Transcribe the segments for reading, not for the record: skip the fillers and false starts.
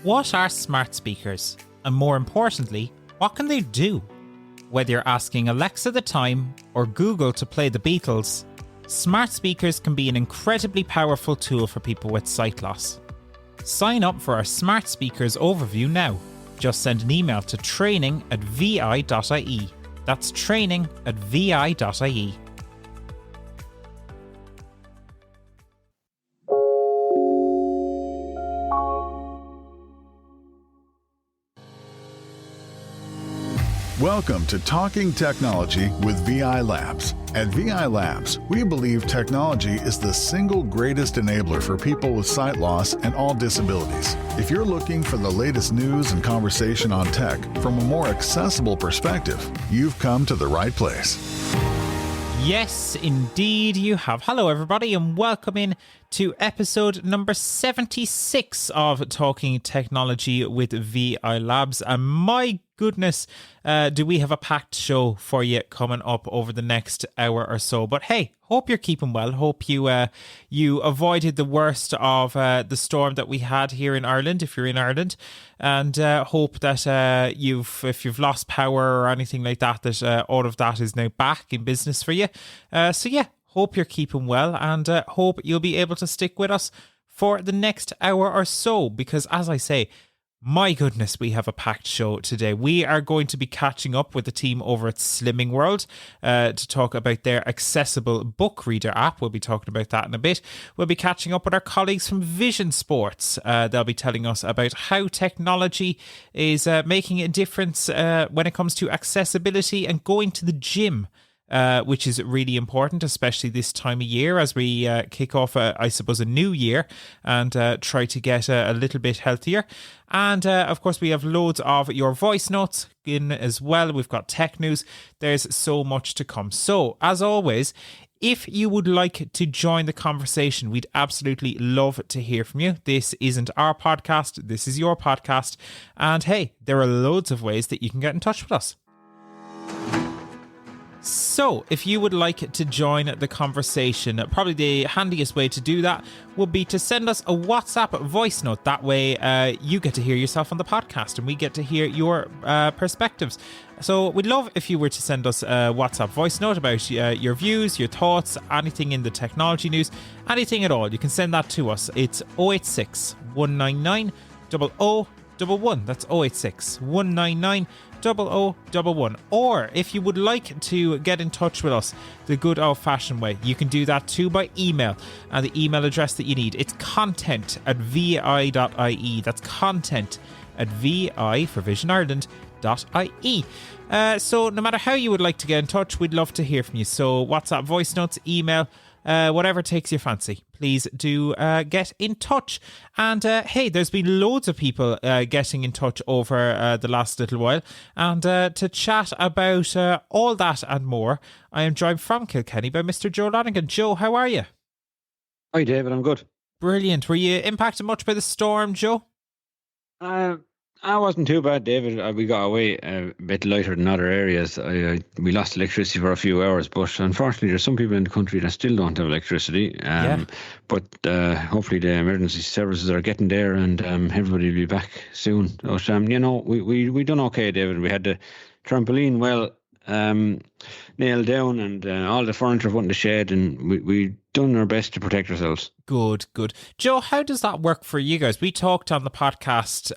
What are smart speakers? And more importantly, what can they do? Whether you're asking Alexa the time or Google to play the Beatles, smart speakers can be an incredibly powerful tool for people with sight loss. Sign up for our smart speakers overview now. Just send an email to training@vi.ie. That's training@vi.ie. Welcome to Talking Technology with VI Labs. At VI Labs, we believe technology is the single greatest enabler for people with sight loss and all disabilities. If you're looking for the latest news and conversation on tech from a more accessible perspective, you've come to the right place. Yes, indeed you have. Hello, everybody, and welcome in to episode number 76 of Talking Technology with VI Labs. And my goodness, do we have a packed show for you coming up over the next hour or so. But hey, hope you're keeping well. Hope you avoided the worst of the storm that we had here in Ireland, if you're in Ireland. And hope that if you've lost power or anything like that, that all of that is now back in business for you. So yeah, hope you're keeping well, and hope you'll be able to stick with us for the next hour or so, because as I say, my goodness, we have a packed show today. We are going to be catching up with the team over at Slimming World to talk about their accessible book reader app. We'll be talking about that in a bit. We'll be catching up with our colleagues from Vision Sports. They'll be telling us about how technology is making a difference when it comes to accessibility and going to the gym. Which is really important, especially this time of year as we kick off, I suppose, a new year and try to get a little bit healthier. And of course, we have loads of your voice notes in as well. We've got tech news. There's so much to come. So, as always, if you would like to join the conversation, we'd absolutely love to hear from you. This isn't our podcast. This is your podcast. And hey, there are loads of ways that you can get in touch with us. So, if you would like to join the conversation, probably the handiest way to do that would be to send us a WhatsApp voice note. That way, you get to hear yourself on the podcast and we get to hear your perspectives. So, we'd love if you were to send us a WhatsApp voice note about your views, your thoughts, anything in the technology news, anything at all. You can send that to us. It's 086 199 0011. That's 086 199 0011. Or if you would like to get in touch with us the good old-fashioned way, you can do that too by email. And the email address that you need, it's content@vi.ie. That's content@vi for Vision Ireland.ie. So no matter how you would like to get in touch, we'd love to hear from you. So WhatsApp voice notes, email, whatever takes your fancy, please do get in touch. And hey, there's been loads of people getting in touch over the last little while. And to chat about all that and more, I am joined from Kilkenny by Mr. Joe Lonigan. Joe, how are you? Hi, David. I'm good. Brilliant. Were you impacted much by the storm, Joe? I wasn't too bad, David. We got away a bit lighter than other areas. We lost electricity for a few hours, but unfortunately there's some people in the country that still don't have electricity. But hopefully the emergency services are getting there and everybody will be back soon. But, we done okay, David. We had the trampoline nailed down and all the furniture put in the shed, and we done our best to protect ourselves. Good. Joe, how does that work for you guys? We talked on the podcast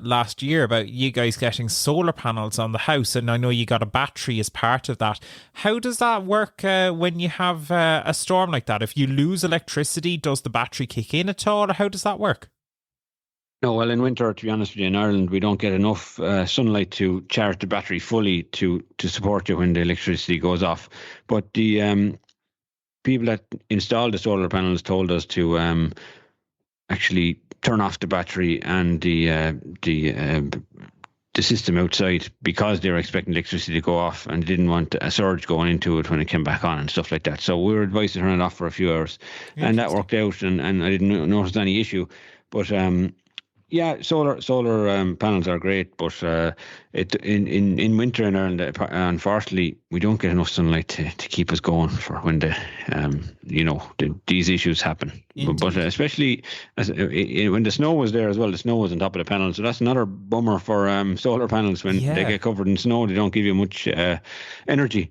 last year about you guys getting solar panels on the house, and I know you got a battery as part of that. How does that work when you have a storm like that? If you lose electricity, does the battery kick in at all, or how does that work? No, well, in winter, to be honest with you, in Ireland, we don't get enough sunlight to charge the battery fully to support you when the electricity goes off. But the people that installed the solar panels told us to actually turn off the battery and the system outside, because they were expecting electricity to go off and they didn't want a surge going into it when it came back on and stuff like that. So we were advised to turn it off for a few hours, and that worked out, and I didn't notice any issue. But Yeah, solar panels are great, but in winter in Ireland, unfortunately, we don't get enough sunlight to keep us going for when these issues happen. But especially when the snow was there as well, the snow was on top of the panels, so that's another bummer for solar panels. When they get covered in snow, they don't give you much energy.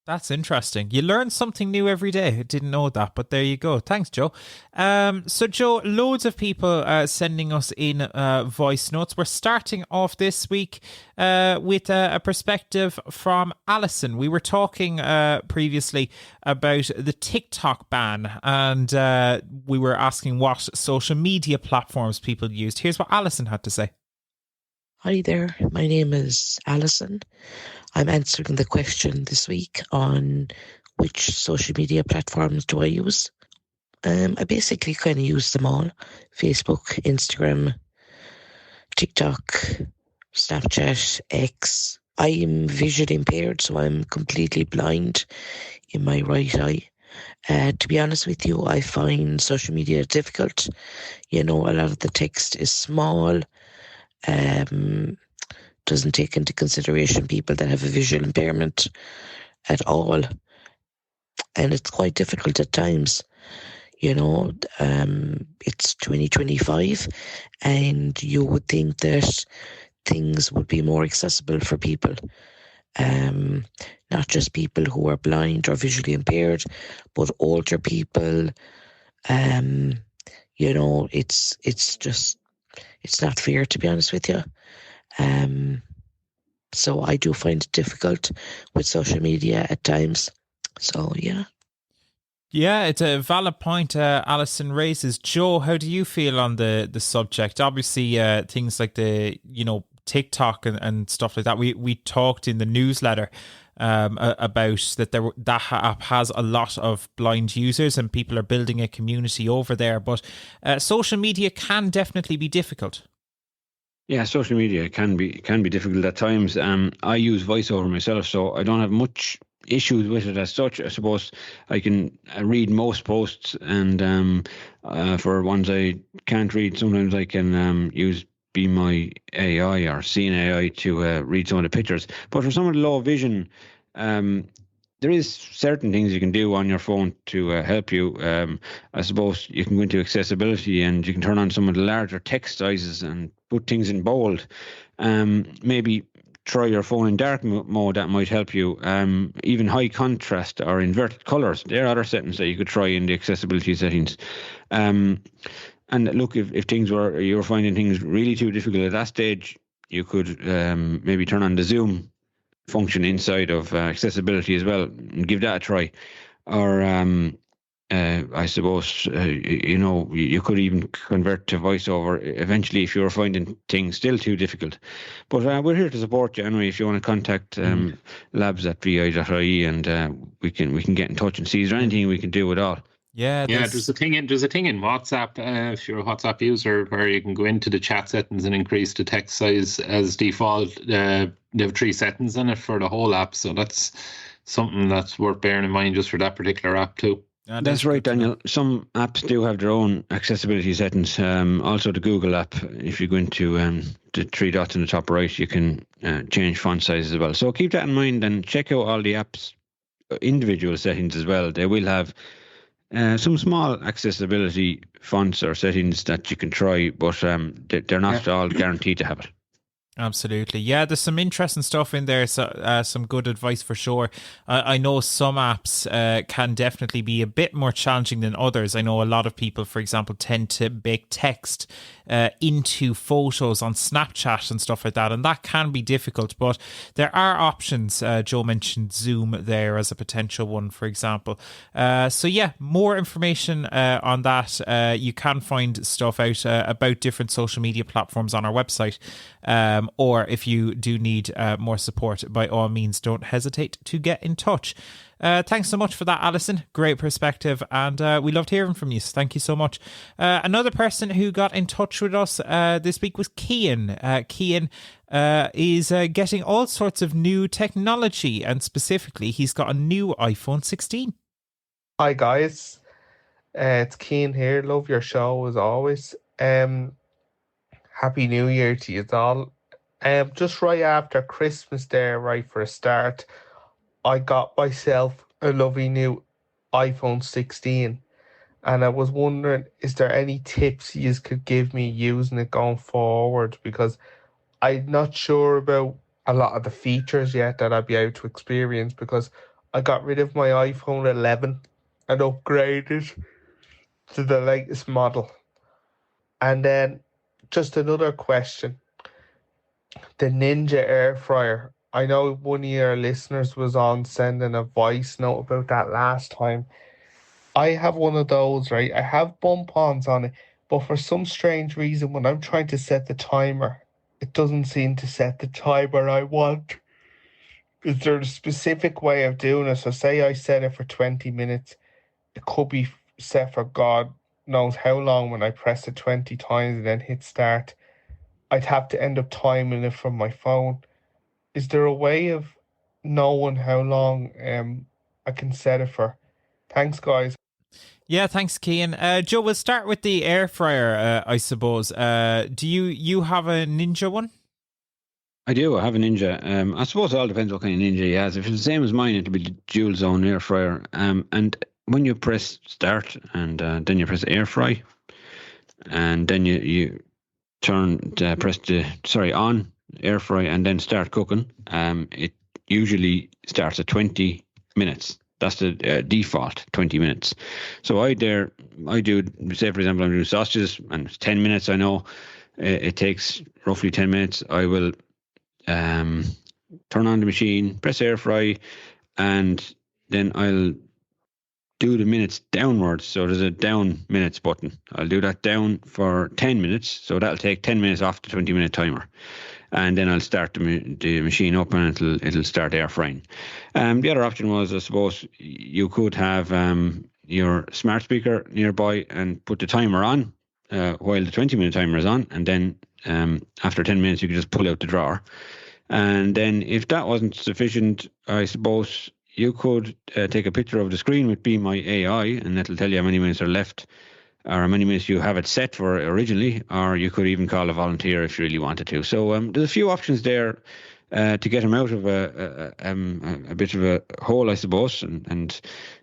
That's interesting. You learn something new every day. I didn't know that, but there you go. Thanks, Joe. So, Joe, loads of people sending us in voice notes. We're starting off this week with a perspective from Alison. We were talking previously about the TikTok ban, and we were asking what social media platforms people used. Here's what Alison had to say. Hi there, my name is Alison. I'm answering the question this week on which social media platforms do I use. I basically kind of use them all. Facebook, Instagram, TikTok, Snapchat, X. I'm visually impaired, so I'm completely blind in my right eye. To be honest with you, I find social media difficult. A lot of the text is small. Doesn't take into consideration people that have a visual impairment at all. And it's quite difficult at times. It's 2025 and you would think that things would be more accessible for people. Not just people who are blind or visually impaired, but older people. It's not fair, to be honest with you. So I do find it difficult with social media at times. So, yeah. Yeah, it's a valid point Alison raises. Joe, how do you feel on the subject? Obviously, things like the, TikTok and stuff like that. We talked in the newsletter about that app has a lot of blind users and people are building a community over there. But social media can definitely be difficult. Yeah, social media can be difficult at times. I use VoiceOver myself, so I don't have much issues with it as such. I suppose I can read most posts, and for ones I can't read, sometimes I can use Be My AI or Seeing AI to read some of the pictures. But for someone with low vision, there is certain things you can do on your phone to help you. I suppose you can go into accessibility and you can turn on some of the larger text sizes and put things in bold. Maybe try your phone in dark mode. That might help you. Even high contrast or inverted colors. There are other settings that you could try in the accessibility settings. And look, if you're finding things really too difficult at that stage, you could maybe turn on the zoom function inside of accessibility as well and give that a try. Or I suppose you could even convert to VoiceOver eventually if you're finding things still too difficult. But we're here to support you anyway. If you want to contact labs@vi.ie and we can get in touch and see is there anything we can do at all. Yeah, there's a thing in WhatsApp, if you're a WhatsApp user, where you can go into the chat settings and increase the text size as default. They have 3 settings in it for the whole app, so that's something that's worth bearing in mind just for that particular app too. That's right, Daniel. Some apps do have their own accessibility settings. Also, the Google app, if you go into the 3 dots in the top right, you can change font sizes as well. So keep that in mind and check out all the apps' individual settings as well. They will have some small accessibility fonts or settings that you can try, but they're not all guaranteed to have it. Absolutely. Yeah, there's some interesting stuff in there, so some good advice for sure. I know some apps can definitely be a bit more challenging than others. I know a lot of people, for example, tend to bake text into photos on Snapchat and stuff like that, and that can be difficult, but there are options. Joe mentioned Zoom there as a potential one, for example. So yeah, more information on that. You can find stuff out about different social media platforms on our website. Or if you do need more support, by all means, don't hesitate to get in touch. Thanks so much for that, Alison. Great perspective, and we loved hearing from you. So thank you so much. Another person who got in touch with us this week was Cian. Cian is getting all sorts of new technology, and specifically, he's got a new iPhone 16. Hi, guys. It's Cian here. Love your show as always. Happy New Year to you all. Just right after Christmas there, right for a start, I got myself a lovely new iPhone 16. And I was wondering, is there any tips you could give me using it going forward? Because I'm not sure about a lot of the features yet that I'll be able to experience, because I got rid of my iPhone 11 and upgraded to the latest model. And then just another question. The Ninja air fryer. I know one of your listeners was on sending a voice note about that last time. I have one of those, right? I have bump-ons on it, but for some strange reason, when I'm trying to set the timer, it doesn't seem to set the timer I want. Is there a specific way of doing it? So say I set it for 20 minutes, it could be set for God knows how long when I press it 20 times and then hit start. I'd have to end up timing it from my phone. Is there a way of knowing how long I can set it for? Thanks, guys. Yeah, thanks, Cian. Joe, we'll start with the air fryer, I suppose. Do you have a Ninja one? I do. I have a Ninja. I suppose it all depends what kind of Ninja he has. If it's the same as mine, it'll be the dual zone air fryer. And when you press start and then you press air fry, and then you press on air fry and then start cooking. It usually starts at 20 minutes. That's the default 20 minutes. So I do, say for example, I'm doing sausages and it's 10 minutes. I know it takes roughly 10 minutes. I will turn on the machine, press air fry, and then I'll do the minutes downwards. So there's a down minutes button. I'll do that down for 10 minutes. So that'll take 10 minutes off the 20-minute timer. And then I'll start the machine up and it'll start air frying. The other option was, I suppose, you could have your smart speaker nearby and put the timer on while the 20-minute timer is on. And then after 10 minutes, you could just pull out the drawer. And then if that wasn't sufficient, I suppose you could take a picture of the screen with Be My AI, and that'll tell you how many minutes are left or how many minutes you have it set for originally, or you could even call a volunteer if you really wanted to. So there's a few options there to get him out of a bit of a hole, I suppose, and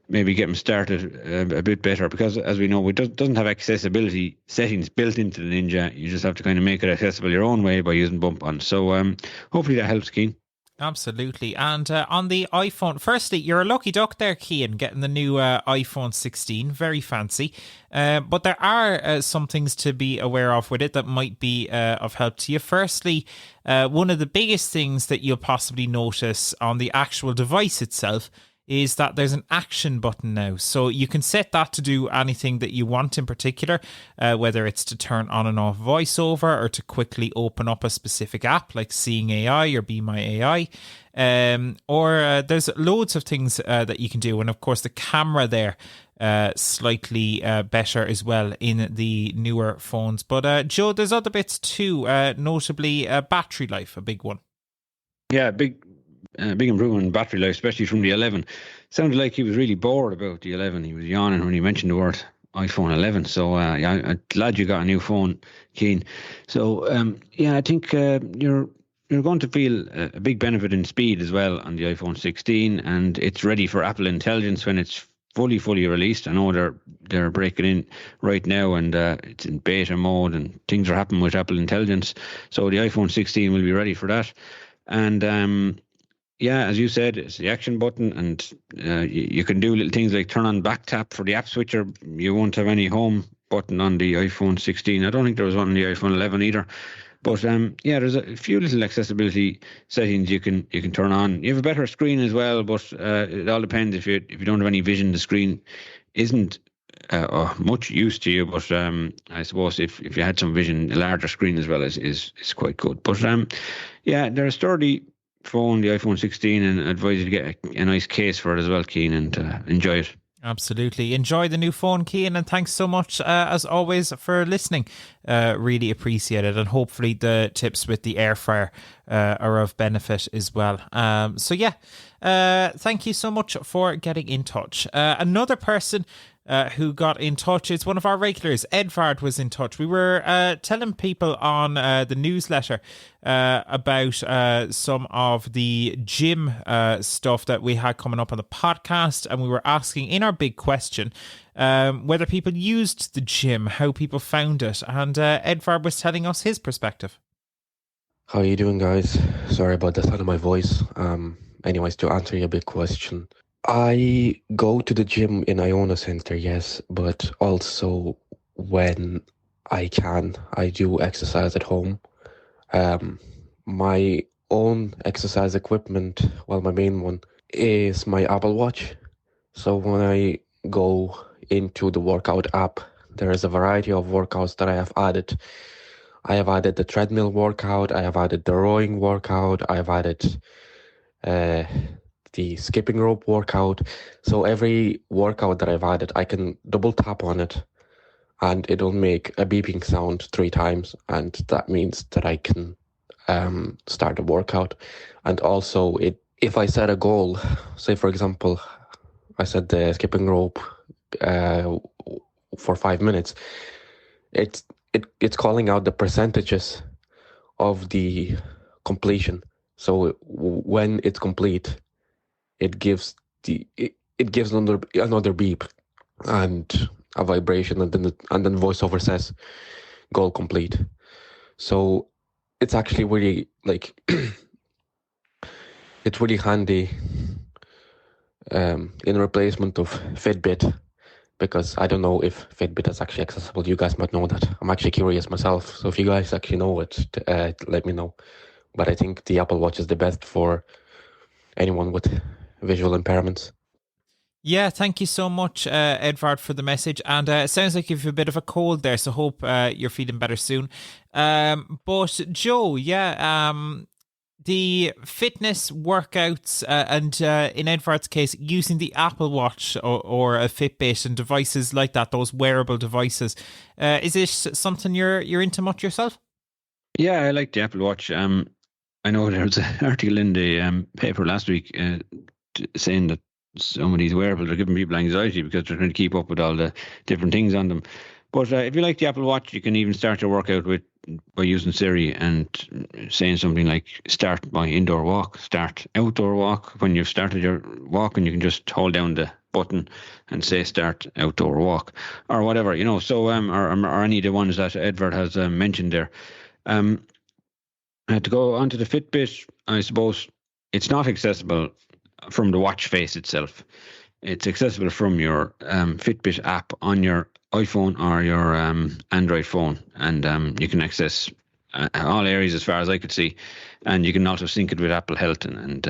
maybe get him started a bit better, because as we know, it doesn't have accessibility settings built into the Ninja. You just have to kind of make it accessible your own way by using bump-ons. So hopefully that helps, Cian. Absolutely. And on the iPhone, firstly, you're a lucky duck there, Cian, getting the new iPhone 16. Very fancy. But there are some things to be aware of with it that might be of help to you. Firstly, one of the biggest things that you'll possibly notice on the actual device itself is that there's an action button now. So you can set that to do anything that you want in particular, whether it's to turn on and off voiceover or to quickly open up a specific app like Seeing AI or Be My AI. Or there's loads of things that you can do. And of course, the camera there, slightly better as well in the newer phones. But Joe, there's other bits too, notably battery life, a big one. Yeah, big improvement in battery life, especially from the 11. Sounded like he was really bored about the 11. He was yawning when he mentioned the word iPhone 11. So yeah, I'm glad you got a new phone, Cian. So yeah, I think you're going to feel a big benefit in speed as well on the iPhone 16, and it's ready for Apple Intelligence when it's fully released. I know they're breaking in right now, and it's in beta mode, and things are happening with Apple Intelligence. So the iPhone 16 will be ready for that. And yeah, as you said, it's the action button, and you can do little things like turn on back tap for the app switcher. You won't have any home button on the iPhone 16. I don't think there was one on the iPhone 11 either. But yeah, there's a few little accessibility settings you can turn on. You have a better screen as well, but it all depends. If you don't have any vision, the screen isn't much use to you. But I suppose if you had some vision, a larger screen as well is quite good. But yeah, they're a sturdy phone, the iPhone 16, and I advise you to get a nice case for it as well, Cian, and enjoy it. Absolutely. Enjoy the new phone, Cian, and thanks so much, as always, for listening. Really appreciate it, and hopefully the tips with the air fryer are of benefit as well. So yeah, thank you so much for getting in touch. Another person who got in touch. It's one of our regulars. Edvard was in touch. We were telling people on the newsletter about some of the gym stuff that we had coming up on the podcast, and we were asking in our big question whether people used the gym, how people found it, and Edvard was telling us his perspective. How are you doing, guys? Sorry about the sound of my voice. Anyways, to answer your big question, I go to the gym in Iona Center, yes, but also when I can, I do exercise at home. My own exercise equipment, well, my main one, is my Apple Watch. So when I go into the workout app, there is a variety of workouts that I have added. I have added the treadmill workout, I have added the rowing workout, I have added the skipping rope workout. So every workout that I've added, I can double tap on it and it'll make a beeping sound 3 times. And that means that I can start a workout. And also, if I set a goal, say for example, I set the skipping rope for 5 minutes, it's calling out the percentages of the completion. So when it's complete, it gives another beep and a vibration, and then voiceover says goal complete. So it's actually really it's really handy in replacement of Fitbit, because I don't know if Fitbit is actually accessible. You guys might know that. I'm actually curious myself. So if you guys actually know it, let me know. But I think the Apple Watch is the best for anyone with visual impairments. Yeah, thank you so much, Edvard, for the message. And it sounds like you've a bit of a cold there, so hope you're feeling better soon. But Joe, the fitness workouts and in Edvard's case, using the Apple Watch or a Fitbit and devices like that, those wearable devices, is this something you're into much yourself? Yeah, I like the Apple Watch. I know there was an article in the paper last week saying that some of these wearables are giving people anxiety because they're trying to keep up with all the different things on them. But if you like the Apple Watch, you can even start your workout by using Siri and saying something like start my indoor walk, start outdoor walk. When you've started your walk, and you can just hold down the button and say start outdoor walk or whatever, so or any of the ones that Edvard has mentioned there. To go onto the Fitbit, I suppose it's not accessible from the watch face itself. It's accessible from your Fitbit app on your iPhone or your Android phone, and you can access all areas as far as I could see, and you can also sync it with Apple Health and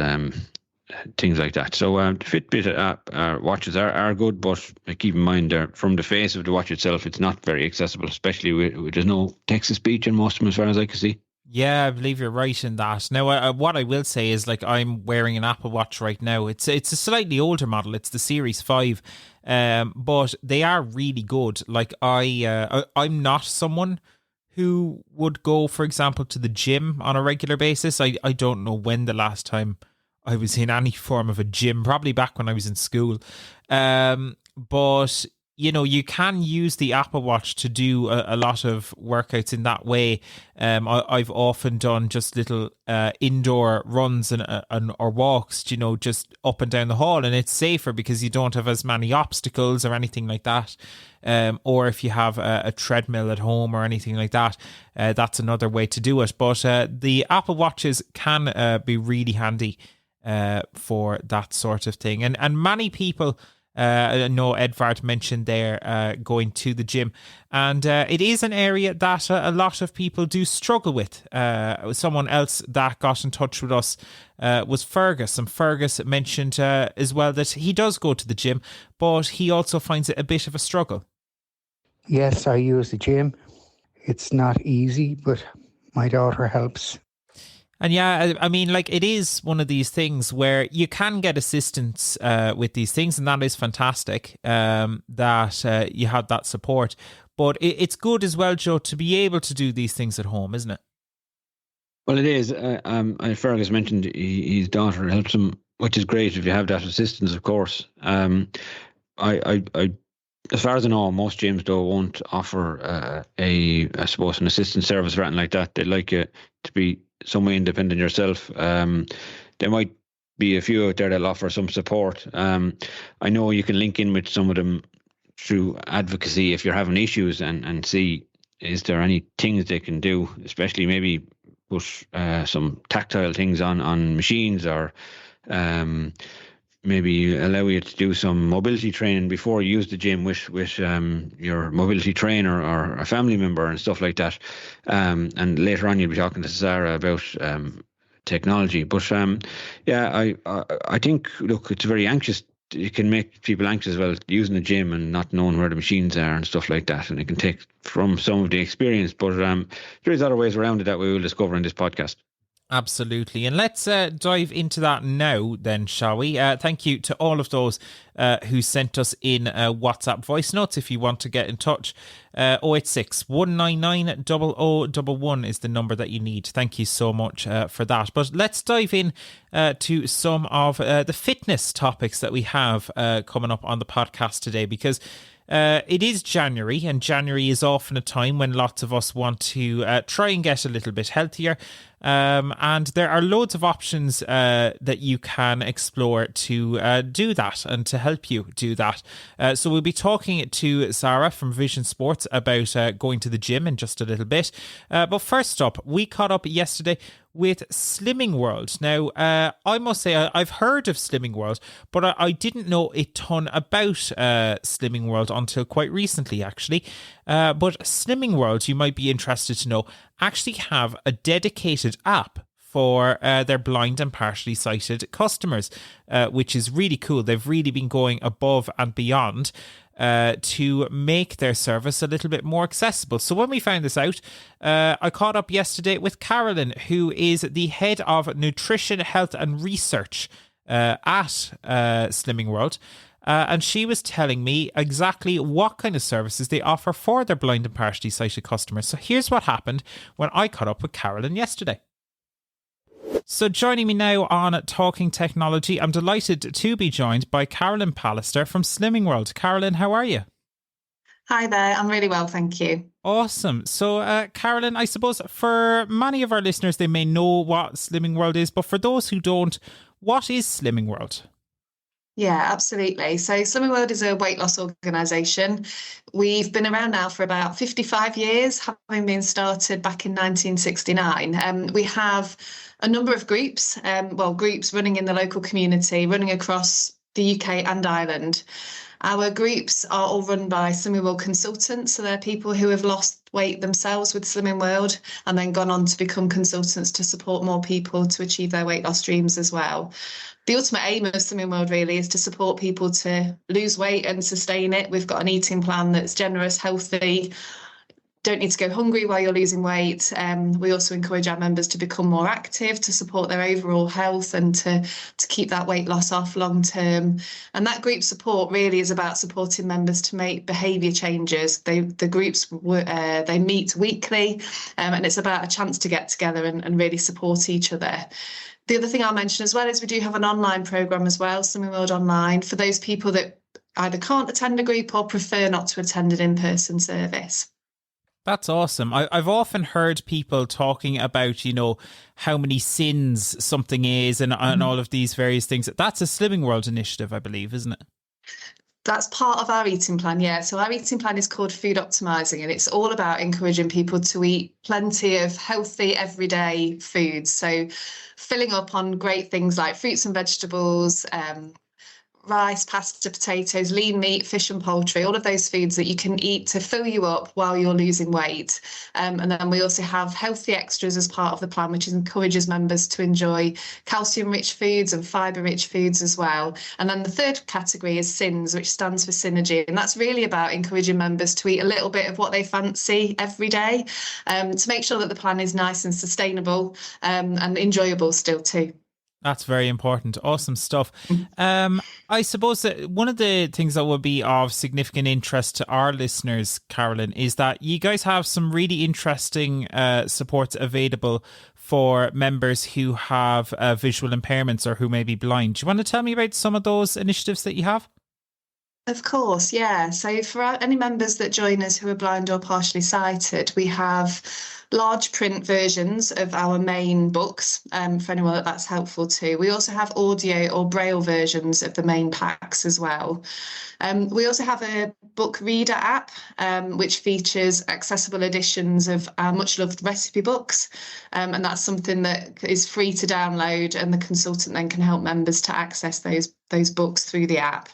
things like that. So the Fitbit app watches are good, but keep in mind from the face of the watch itself, it's not very accessible, especially with there's no text-to-speech in most of them as far as I can see. Yeah, I believe you're right in that. Now, what I will say is, I'm wearing an Apple Watch right now. It's a slightly older model. It's the Series 5, but they are really good. I'm not someone who would go, for example, to the gym on a regular basis. I don't know when the last time I was in any form of a gym, probably back when I was in school. But you can use the Apple Watch to do a lot of workouts in that way. I've often done just little indoor runs or walks, just up and down the hall, and it's safer because you don't have as many obstacles or anything like that. Or if you have a treadmill at home or anything like that, that's another way to do it. But the Apple Watches can be really handy for that sort of thing. And many people, I know Edvard mentioned there going to the gym, and it is an area that a lot of people do struggle with. Someone else that got in touch with us was Fergus, and Fergus mentioned as well that he does go to the gym, but he also finds it a bit of a struggle. Yes, I use the gym. It's not easy, but my daughter helps. And yeah, I mean, it is one of these things where you can get assistance with these things, and that is fantastic that you have that support. But it's good as well, Joe, to be able to do these things at home, isn't it? Well, it is. Fergus mentioned his daughter helps him, which is great if you have that assistance, of course. I as far as I know, most gyms though won't offer I suppose, an assistance service or anything like that. They'd like you to be some way independent yourself. There might be a few out there that'll offer some support. I know you can link in with some of them through advocacy if you're having issues and see is there any things they can do, especially maybe put some tactile things on machines, or maybe allow you to do some mobility training before you use the gym with your mobility trainer or a family member and stuff like that. And later on, you'll be talking to Sarah about technology. But I think, look, it's very anxious. It can make people anxious, well, using the gym and not knowing where the machines are and stuff like that. And it can take from some of the experience. But there is other ways around it that we will discover in this podcast. Absolutely. And let's dive into that now then, shall we? Thank you to all of those who sent us in WhatsApp voice notes. If you want to get in touch, 086 199 0011 is the number that you need. Thank you so much for that. But let's dive in to some of the fitness topics that we have coming up on the podcast today, because it is January, and January is often a time when lots of us want to try and get a little bit healthier. And there are loads of options that you can explore to do that and to help you do that. So we'll be talking to Sarah from Vision Sports about going to the gym in just a little bit. But first up, we caught up yesterday with Slimming World. Now, I must say I've heard of Slimming World, but I didn't know a ton about Slimming World until quite recently, actually. But Slimming World, you might be interested to know, actually have a dedicated app for their blind and partially sighted customers, which is really cool. They've really been going above and beyond to make their service a little bit more accessible. So when we found this out, I caught up yesterday with Carolyn, who is the head of nutrition, health and research at Slimming World. And she was telling me exactly what kind of services they offer for their blind and partially sighted customers. So here's what happened when I caught up with Carolyn yesterday. So joining me now on Talking Technology, I'm delighted to be joined by Carolyn Pallister from Slimming World. Carolyn, how are you? Hi there, I'm really well, thank you. Awesome. So Carolyn, I suppose for many of our listeners, they may know what Slimming World is, but for those who don't, what is Slimming World? Yeah, absolutely. So Slimming World is a weight loss organisation. We've been around now for about 55 years, having been started back in 1969. We have a number of groups, groups running in the local community, running across the UK and Ireland. Our groups are all run by Slimming World consultants, so they're people who have lost weight themselves with Slimming World and then gone on to become consultants to support more people to achieve their weight loss dreams as well. The ultimate aim of Slimming World really is to support people to lose weight and sustain it. We've got an eating plan that's generous, healthy, don't need to go hungry while you're losing weight. We also encourage our members to become more active to support their overall health and to keep that weight loss off long term. And that group support really is about supporting members to make behaviour changes. The groups, they meet weekly, and it's about a chance to get together and really support each other. The other thing I'll mention as well is we do have an online programme as well, Slimming World Online, for those people that either can't attend a group or prefer not to attend an in-person service. That's awesome. I've often heard people talking about, how many sins something is and all of these various things. That's a Slimming World initiative, I believe, isn't it? That's part of our eating plan, yeah. So our eating plan is called Food Optimising, and it's all about encouraging people to eat plenty of healthy, everyday foods. So filling up on great things like fruits and vegetables, rice, pasta, potatoes, lean meat, fish and poultry, all of those foods that you can eat to fill you up while you're losing weight. And then we also have healthy extras as part of the plan, which encourages members to enjoy calcium-rich foods and fibre-rich foods as well. And then the third category is SINS, which stands for Synergy. And that's really about encouraging members to eat a little bit of what they fancy every day, to make sure that the plan is nice and sustainable and enjoyable still too. That's very important. Awesome stuff. I suppose that one of the things that would be of significant interest to our listeners, Carolyn, is that you guys have some really interesting supports available for members who have visual impairments or who may be blind. Do you want to tell me about some of those initiatives that you have? Of course, yeah. So for any members that join us who are blind or partially sighted, we have large print versions of our main books, for anyone that's helpful to. We also have audio or braille versions of the main packs as well. We also have a book reader app, which features accessible editions of our much loved recipe books. And that's something that is free to download, and the consultant then can help members to access those books through the app.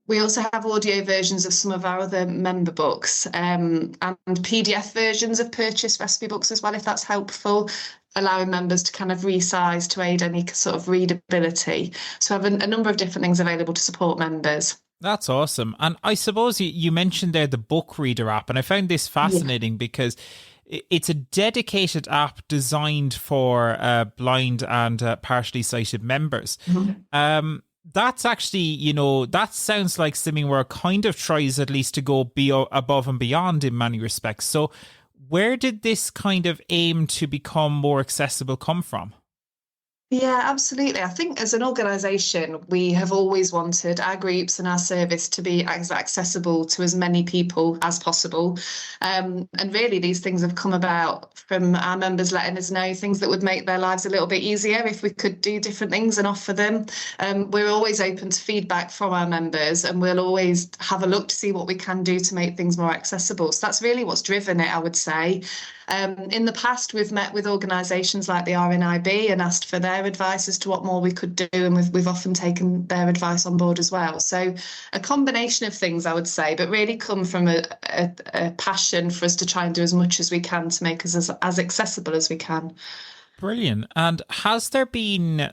We also have audio versions of some of our other member books, and PDF versions of purchased recipe books as well, if that's helpful, allowing members to kind of resize to aid any sort of readability. So we have a number of different things available to support members. That's awesome. And I suppose you mentioned there the book reader app, and I found this fascinating because it's a dedicated app designed for blind and partially sighted members. Mm-hmm. That's actually, that sounds like Slimming World kind of tries at least to go above and beyond in many respects. So where did this kind of aim to become more accessible come from? Yeah, absolutely. I think as an organisation, we have always wanted our groups and our service to be as accessible to as many people as possible. And really, these things have come about from our members letting us know things that would make their lives a little bit easier if we could do different things and offer them. We're always open to feedback from our members, and we'll always have a look to see what we can do to make things more accessible. So that's really what's driven it, I would say. In the past, we've met with organisations like the RNIB and asked for their advice as to what more we could do, and we've often taken their advice on board as well. So a combination of things, I would say, but really come from a passion for us to try and do as much as we can to make us as accessible as we can. Brilliant. And has there been,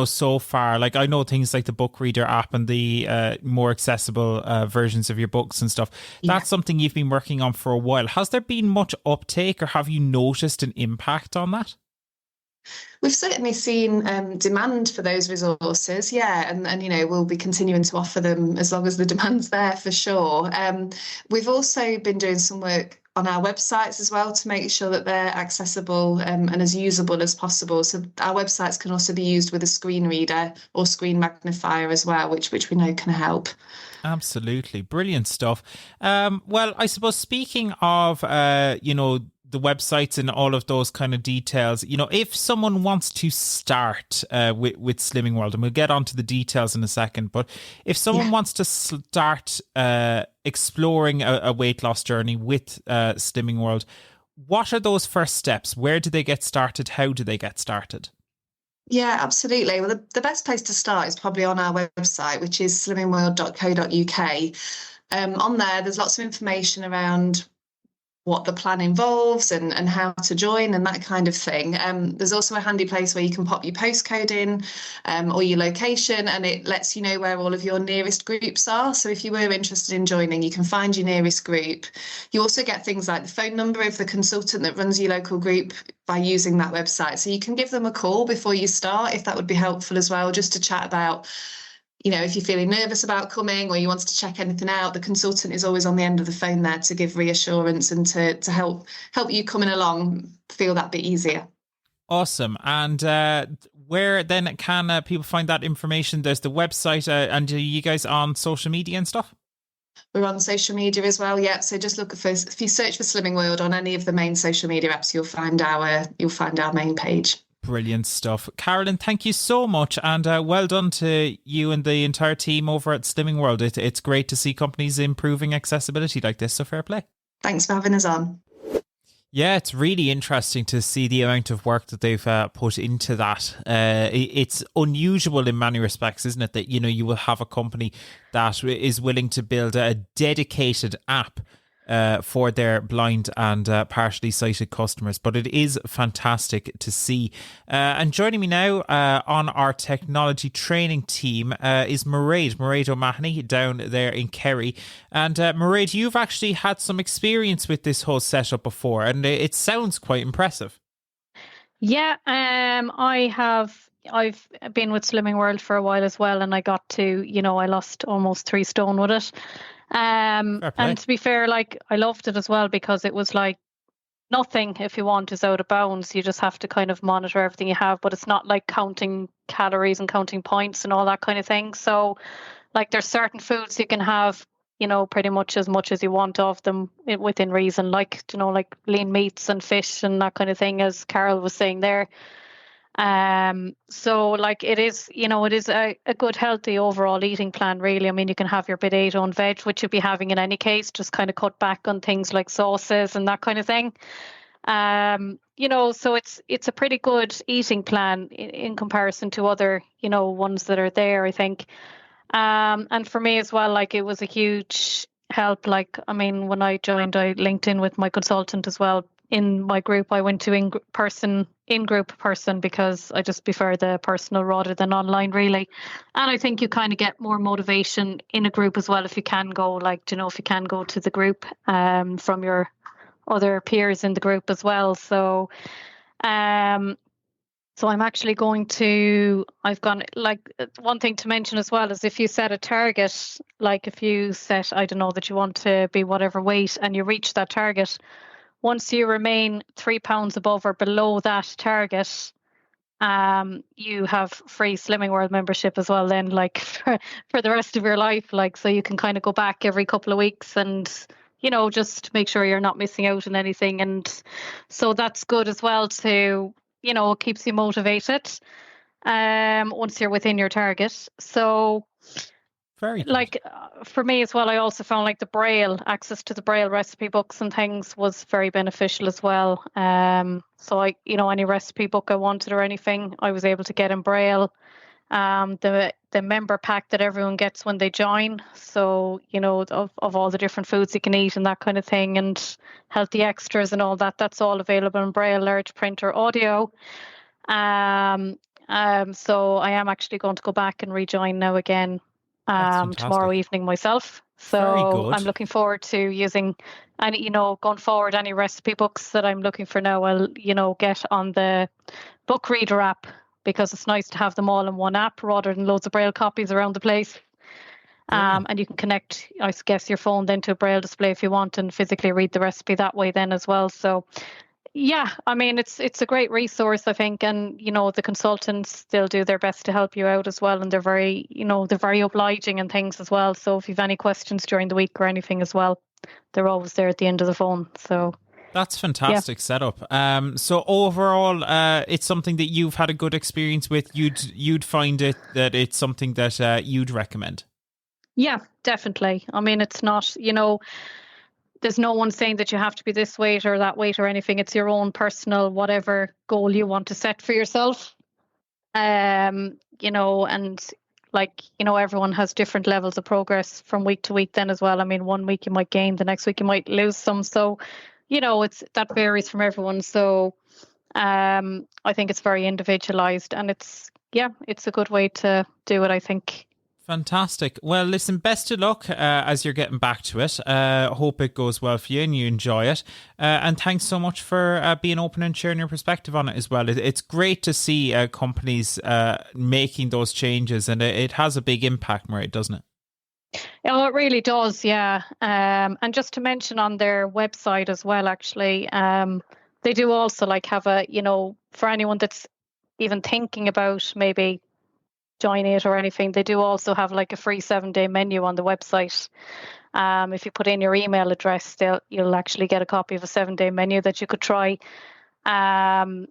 so far, I know things like the book reader app and the more accessible versions of your books and stuff, that's something you've been working on for a while. Has there been much uptake, or have you noticed an impact on that? We've certainly seen demand for those resources, and we'll be continuing to offer them as long as the demand's there, for sure. We've also been doing some work on our websites as well to make sure that they're accessible and as usable as possible. So our websites can also be used with a screen reader or screen magnifier as well, which we know can help. Absolutely. Brilliant stuff. Well, I suppose speaking of, the websites and all of those kind of details, if someone wants to start with Slimming World, and we'll get onto the details in a second, but if someone wants to start exploring a weight loss journey with Slimming World, what are those first steps? Where do they get started? How do they get started? Yeah, absolutely. Well, the best place to start is probably on our website, which is slimmingworld.co.uk. On there, there's lots of information around what the plan involves and how to join and that kind of thing. There's also a handy place where you can pop your postcode in or your location, and it lets you know where all of your nearest groups are. So if you were interested in joining, you can find your nearest group. You also get things like the phone number of the consultant that runs your local group by using that website. So you can give them a call before you start, if that would be helpful as well, just to chat about, if you're feeling nervous about coming or you want to check anything out. The consultant is always on the end of the phone there to give reassurance and to help you coming along feel that bit easier. Awesome. And where then can people find that information? There's the website, and are you guys on social media and stuff? We're on social media as well, yeah. So just if you search for Slimming World on any of the main social media apps, you'll find our main page. Brilliant stuff. Carolyn, thank you so much, and well done to you and the entire team over at Slimming World. It's great to see companies improving accessibility like this, so fair play. Thanks for having us on. Yeah, it's really interesting to see the amount of work that they've put into that. It's unusual in many respects, isn't it, that you will have a company that is willing to build a dedicated app for their blind and partially sighted customers. But it is fantastic to see. And joining me now on our technology training team is Mairead O'Mahony down there in Kerry. And Mairead, you've actually had some experience with this whole setup before, and it sounds quite impressive. Yeah, I've been with Slimming World for a while as well, and I got to, I lost almost 3 stone with it. And to be fair, I loved it as well, because it was like nothing, if you want, is out of bounds. You just have to kind of monitor everything you have, but it's not like counting calories and counting points and all that kind of thing. So like there's certain foods you can have, pretty much as you want of them within reason, like, like lean meats and fish and that kind of thing, as Carol was saying there. So like it is a good healthy overall eating plan, really. I mean, you can have your potato and veg, which you'd be having in any case, just kind of cut back on things like sauces and that kind of thing. So it's a pretty good eating plan in comparison to other, ones that are there, I think. And for me as well, like it was a huge help. Like, I mean, when I joined, I linked in with my consultant as well. In my group, I went to in-group person because I just prefer the personal rather than online, really. And I think you kind of get more motivation in a group as well if you can go, like, if you can go to the group from your other peers in the group as well. So I'm actually I've gone, like, one thing to mention as well is if you set a target, like if you set, I don't know, that you want to be whatever weight and you reach that target, once you remain 3 pounds above or below that target, you have free Slimming World membership as well then, like for the rest of your life. Like, so you can kind of go back every couple of weeks and, just make sure you're not missing out on anything. And so that's good as well to, it keeps you motivated once you're within your target. So very good. Like for me as well, I also found like the braille, access to the braille recipe books and things was very beneficial as well. So I, any recipe book I wanted or anything, I was able to get in braille. The member pack that everyone gets when they join, so of all the different foods you can eat and that kind of thing, and healthy extras and all that, that's all available in braille, large print or audio. So I am actually going to go back and rejoin now again tomorrow evening myself. So I'm looking forward to using any, going forward, any recipe books that I'm looking for now, I'll, get on the book reader app, because it's nice to have them all in one app rather than loads of braille copies around the place. And you can connect, I guess, your phone then to a braille display if you want and physically read the recipe that way then as well. So yeah, I mean, it's a great resource, I think. And, the consultants, they'll do their best to help you out as well. And they're very obliging and things as well. So if you've any questions during the week or anything as well, they're always there at the end of the phone. So that's fantastic setup. So overall, it's something that you've had a good experience with. You'd find it that it's something that you'd recommend. Yeah, definitely. I mean, it's not, there's no one saying that you have to be this weight or that weight or anything. It's your own personal, whatever goal you want to set for yourself. And like, everyone has different levels of progress from week to week then as well. I mean, one week you might gain, the next week you might lose some. So, that varies from everyone. So I think it's very individualized, and it's a good way to do it, I think. Fantastic. Well, listen, best of luck as you're getting back to it. Hope it goes well for you and you enjoy it. And thanks so much for being open and sharing your perspective on it as well. It's great to see companies making those changes, and it has a big impact, Marie, doesn't it? Oh, it really does, yeah. And just to mention on their website as well, actually, they do also like have a, for anyone that's even thinking about maybe join it or anything, they do also have like a free 7-day menu on the website. If you put in your email address, you'll actually get a copy of a 7-day menu that you could try. So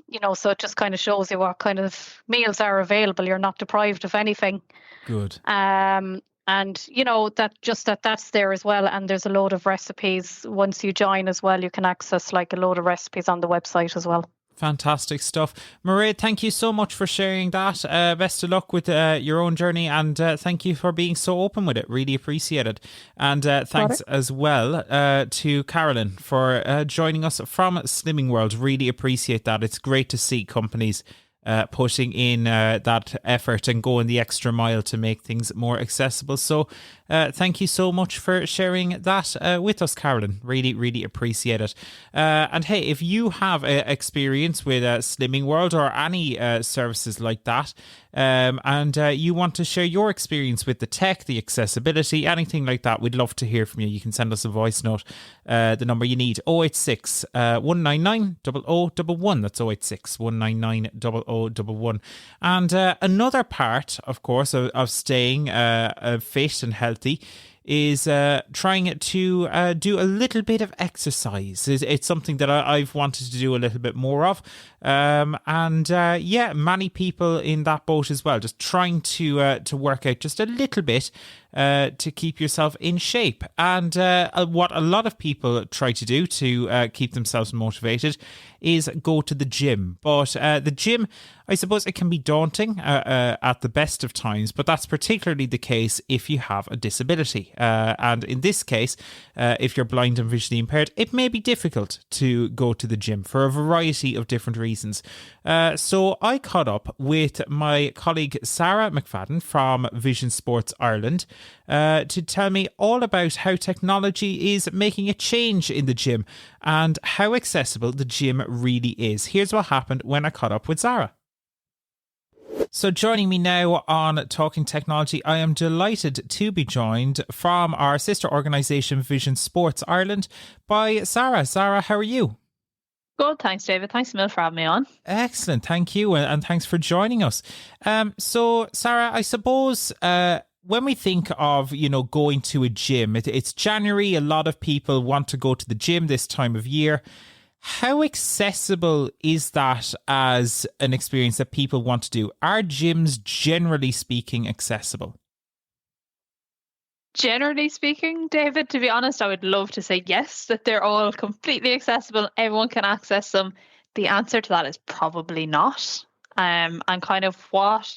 it just kind of shows you what kind of meals are available. You're not deprived of anything. Good. And that's there as well. And there's a load of recipes. Once you join as well, you can access like a load of recipes on the website as well. Fantastic stuff. Mairead, thank you so much for sharing that. Best of luck with your own journey, and thank you for being so open with it. Really appreciate it. And thanks as well to Carolyn for joining us from Slimming World. Really appreciate that. It's great to see companies putting in that effort and going the extra mile to make things more accessible. So thank you so much for sharing that with us, Carolyn. Really, really appreciate it. And hey, if you have experience with Slimming World or any services like that, and you want to share your experience with the tech, the accessibility, anything like that, we'd love to hear from you. You can send us a voice note. The number you need, 086 199 0011. That's 086 199 0011. And another part, of course, of staying fit and healthy is trying to do a little bit of exercise. It's something that I've wanted to do a little bit more of. Many people in that boat as well, just trying to work out just a little bit to keep yourself in shape. And what a lot of people try to do to keep themselves motivated is go to the gym. But the gym, I suppose it can be daunting at the best of times, but that's particularly the case if you have a disability. And in this case, if you're blind and visually impaired, it may be difficult to go to the gym for a variety of different reasons. So I caught up with my colleague Sarah McFadden from Vision Sports Ireland to tell me all about how technology is making a change in the gym and how accessible the gym really is. Here's what happened when I caught up with Sarah. So joining me now on Talking Technology, I am delighted to be joined from our sister organisation Vision Sports Ireland by Sarah. Sarah, how are you? Good, thanks, David. Thanks a million for having me on. Excellent, thank you, and thanks for joining us. So, Sarah, I suppose when we think of, going to a gym, it's January, a lot of people want to go to the gym this time of year. How accessible is that as an experience that people want to do? Are gyms, generally speaking, accessible? Generally speaking, David, to be honest, I would love to say yes, that they're all completely accessible. Everyone can access them. The answer to that is probably not. And kind of what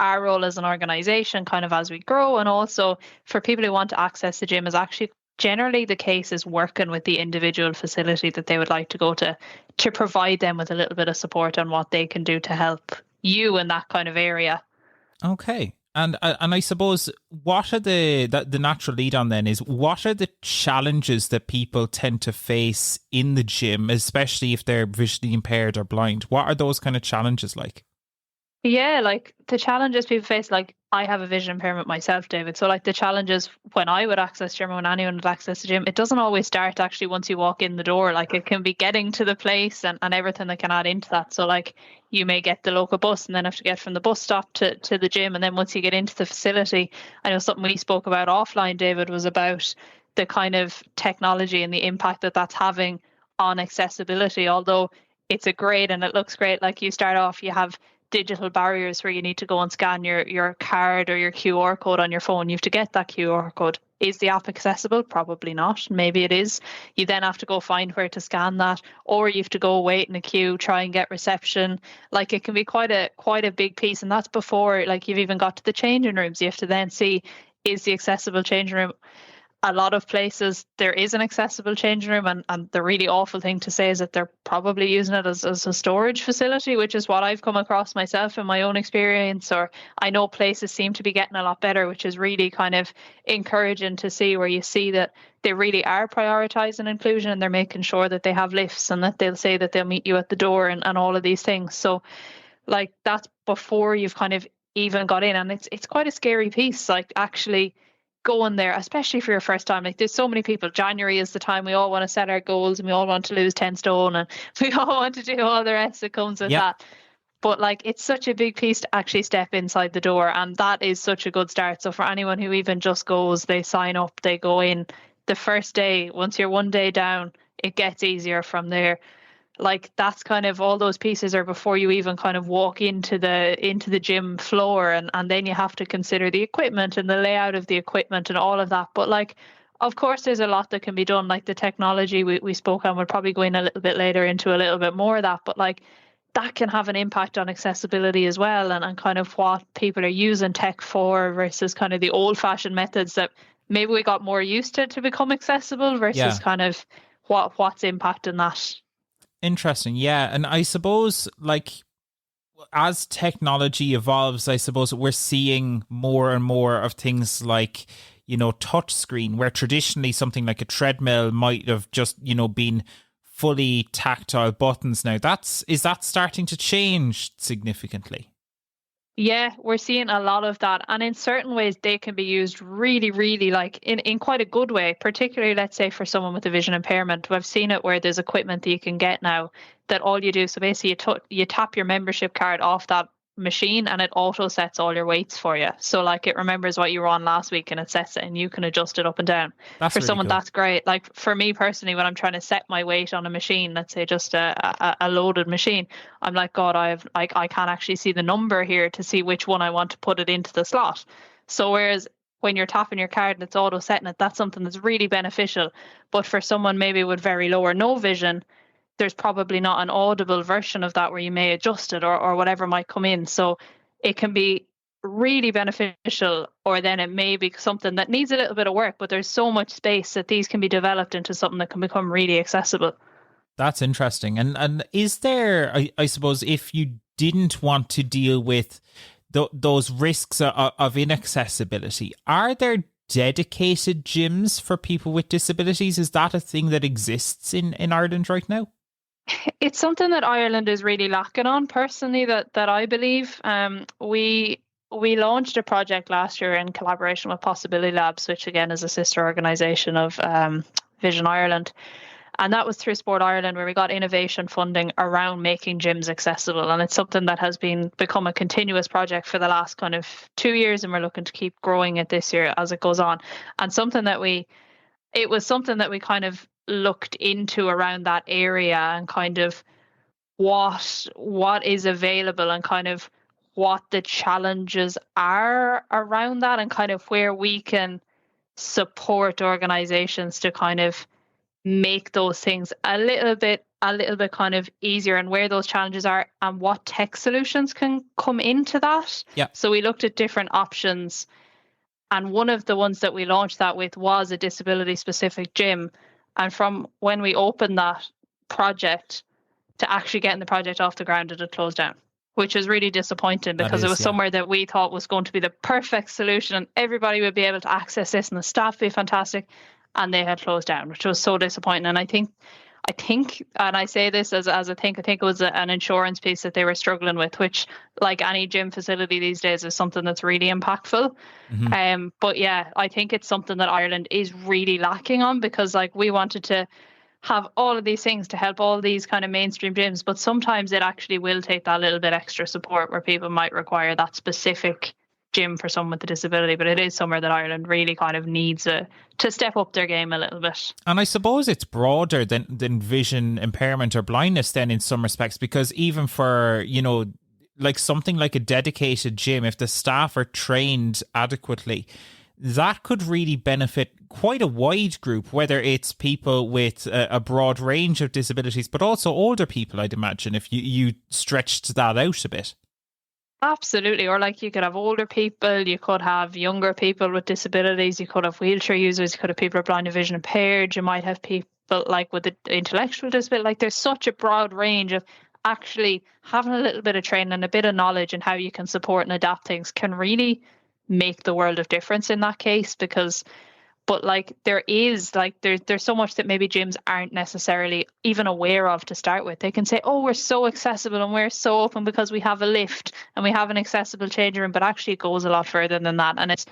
our role as an organisation, kind of as we grow, and also for people who want to access the gym, is actually generally the case is working with the individual facility that they would like to go to provide them with a little bit of support on what they can do to help you in that kind of area. Okay. And I suppose what are the natural lead on then is what are the challenges that people tend to face in the gym, especially if they're visually impaired or blind? What are those kind of challenges like? Yeah, like the challenges people face, like I have a vision impairment myself, David. So like the challenges when I would access gym or when anyone would access the gym, it doesn't always start actually once you walk in the door. Like it can be getting to the place and everything that can add into that. So like you may get the local bus and then have to get from the bus stop to the gym. And then once you get into the facility, I know something we spoke about offline, David, was about the kind of technology and the impact that that's having on accessibility. Although it's a great and it looks great, like you start off, you have digital barriers where you need to go and scan your card or your QR code on your phone. You have to get that QR code. Is the app accessible? Probably not. Maybe it is. You then have to go find where to scan that, or you have to go wait in a queue, try and get reception. Like it can be quite a big piece, and that's before like you've even got to the changing rooms. You have to then see, is the accessible changing room? A lot of places there is an accessible changing room, and the really awful thing to say is that they're probably using it as a storage facility, which is what I've come across myself in my own experience. Or I know places seem to be getting a lot better, which is really kind of encouraging to see, where you see that they really are prioritising inclusion and they're making sure that they have lifts and that they'll say that they'll meet you at the door and all of these things. So like that's before you've kind of even got in, and it's quite a scary piece, like actually going there, especially for your first time. Like there's so many people, January is the time we all want to set our goals and we all want to lose 10 stone and we all want to do all the rest that comes with that. But like it's such a big piece to actually step inside the door, and that is such a good start. So for anyone who even just goes, they sign up, they go in the first day, once you're one day down, it gets easier from there. Like that's kind of all those pieces are before you even kind of walk into the gym floor, and then you have to consider the equipment and the layout of the equipment and all of that. But like of course there's a lot that can be done, like the technology we spoke on. We'll probably go in a little bit later into a little bit more of that, but like that can have an impact on accessibility as well, and kind of what people are using tech for versus kind of the old fashioned methods that maybe we got more used to become accessible versus kind of what's impacting that. Interesting. Yeah. And I suppose like as technology evolves, I suppose we're seeing more and more of things like, touch screen, where traditionally something like a treadmill might have just, been fully tactile buttons. Now is that starting to change significantly? Yeah, we're seeing a lot of that. And in certain ways, they can be used really, really like in quite a good way, particularly, let's say, for someone with a vision impairment. I've seen it where there's equipment that you can get now that all you do. So basically, you tap your membership card off that machine and it auto sets all your weights for you. So like it remembers what you were on last week and it sets it and you can adjust it up and down. That's for really someone cool. That's great. Like for me personally, when I'm trying to set my weight on a machine, let's say just a loaded machine, I'm like, God, I can't actually see the number here to see which one I want to put it into the slot. So whereas when you're tapping your card and it's auto setting it, that's something that's really beneficial. But for someone maybe with very low or no vision, there's probably not an audible version of that where you may adjust it or whatever might come in. So it can be really beneficial, or then it may be something that needs a little bit of work, but there's so much space that these can be developed into something that can become really accessible. That's interesting. And is there, I suppose, if you didn't want to deal with those risks of inaccessibility, are there dedicated gyms for people with disabilities? Is that a thing that exists in Ireland right now? It's something that Ireland is really lacking on, personally, that I believe. We launched a project last year in collaboration with Possibility Labs, which again is a sister organisation of Vision Ireland. And that was through Sport Ireland, where we got innovation funding around making gyms accessible. And it's something that has become a continuous project for the last kind of 2 years, and we're looking to keep growing it this year as it goes on. And it was something that we kind of looked into around that area and kind of what is available and kind of what the challenges are around that, and kind of where we can support organizations to kind of make those things a little bit kind of easier, and where those challenges are and what tech solutions can come into that. Yeah. So we looked at different options, and one of the ones that we launched that with was a disability specific gym. And from when we opened that project to actually getting the project off the ground, it had closed down, which is really disappointing, because it was somewhere that we thought was going to be the perfect solution and everybody would be able to access this and the staff would be fantastic, and they had closed down, which was so disappointing. And I think, and I say this as I think it was an insurance piece that they were struggling with, which, like any gym facility these days, is something that's really impactful. Mm-hmm. But yeah, I think it's something that Ireland is really lacking on, because like we wanted to have all of these things to help all these kind of mainstream gyms, but sometimes it actually will take that little bit extra support where people might require that specific gym for someone with a disability. But it is somewhere that Ireland really kind of needs to step up their game a little bit. And I suppose it's broader than vision impairment or blindness then in some respects, because even for, like something like a dedicated gym, if the staff are trained adequately, that could really benefit quite a wide group, whether it's people with a broad range of disabilities, but also older people, I'd imagine, if you stretched that out a bit. Absolutely. Or like you could have older people, you could have younger people with disabilities, you could have wheelchair users, you could have people who are blind and vision impaired, you might have people like with the intellectual disability. Like there's such a broad range of actually having a little bit of training and a bit of knowledge and how you can support and adapt things can really make the world of difference in that case. But like there's so much that maybe gyms aren't necessarily even aware of to start with. They can say, oh, we're so accessible and we're so open because we have a lift and we have an accessible changing room, but actually it goes a lot further than that. And it's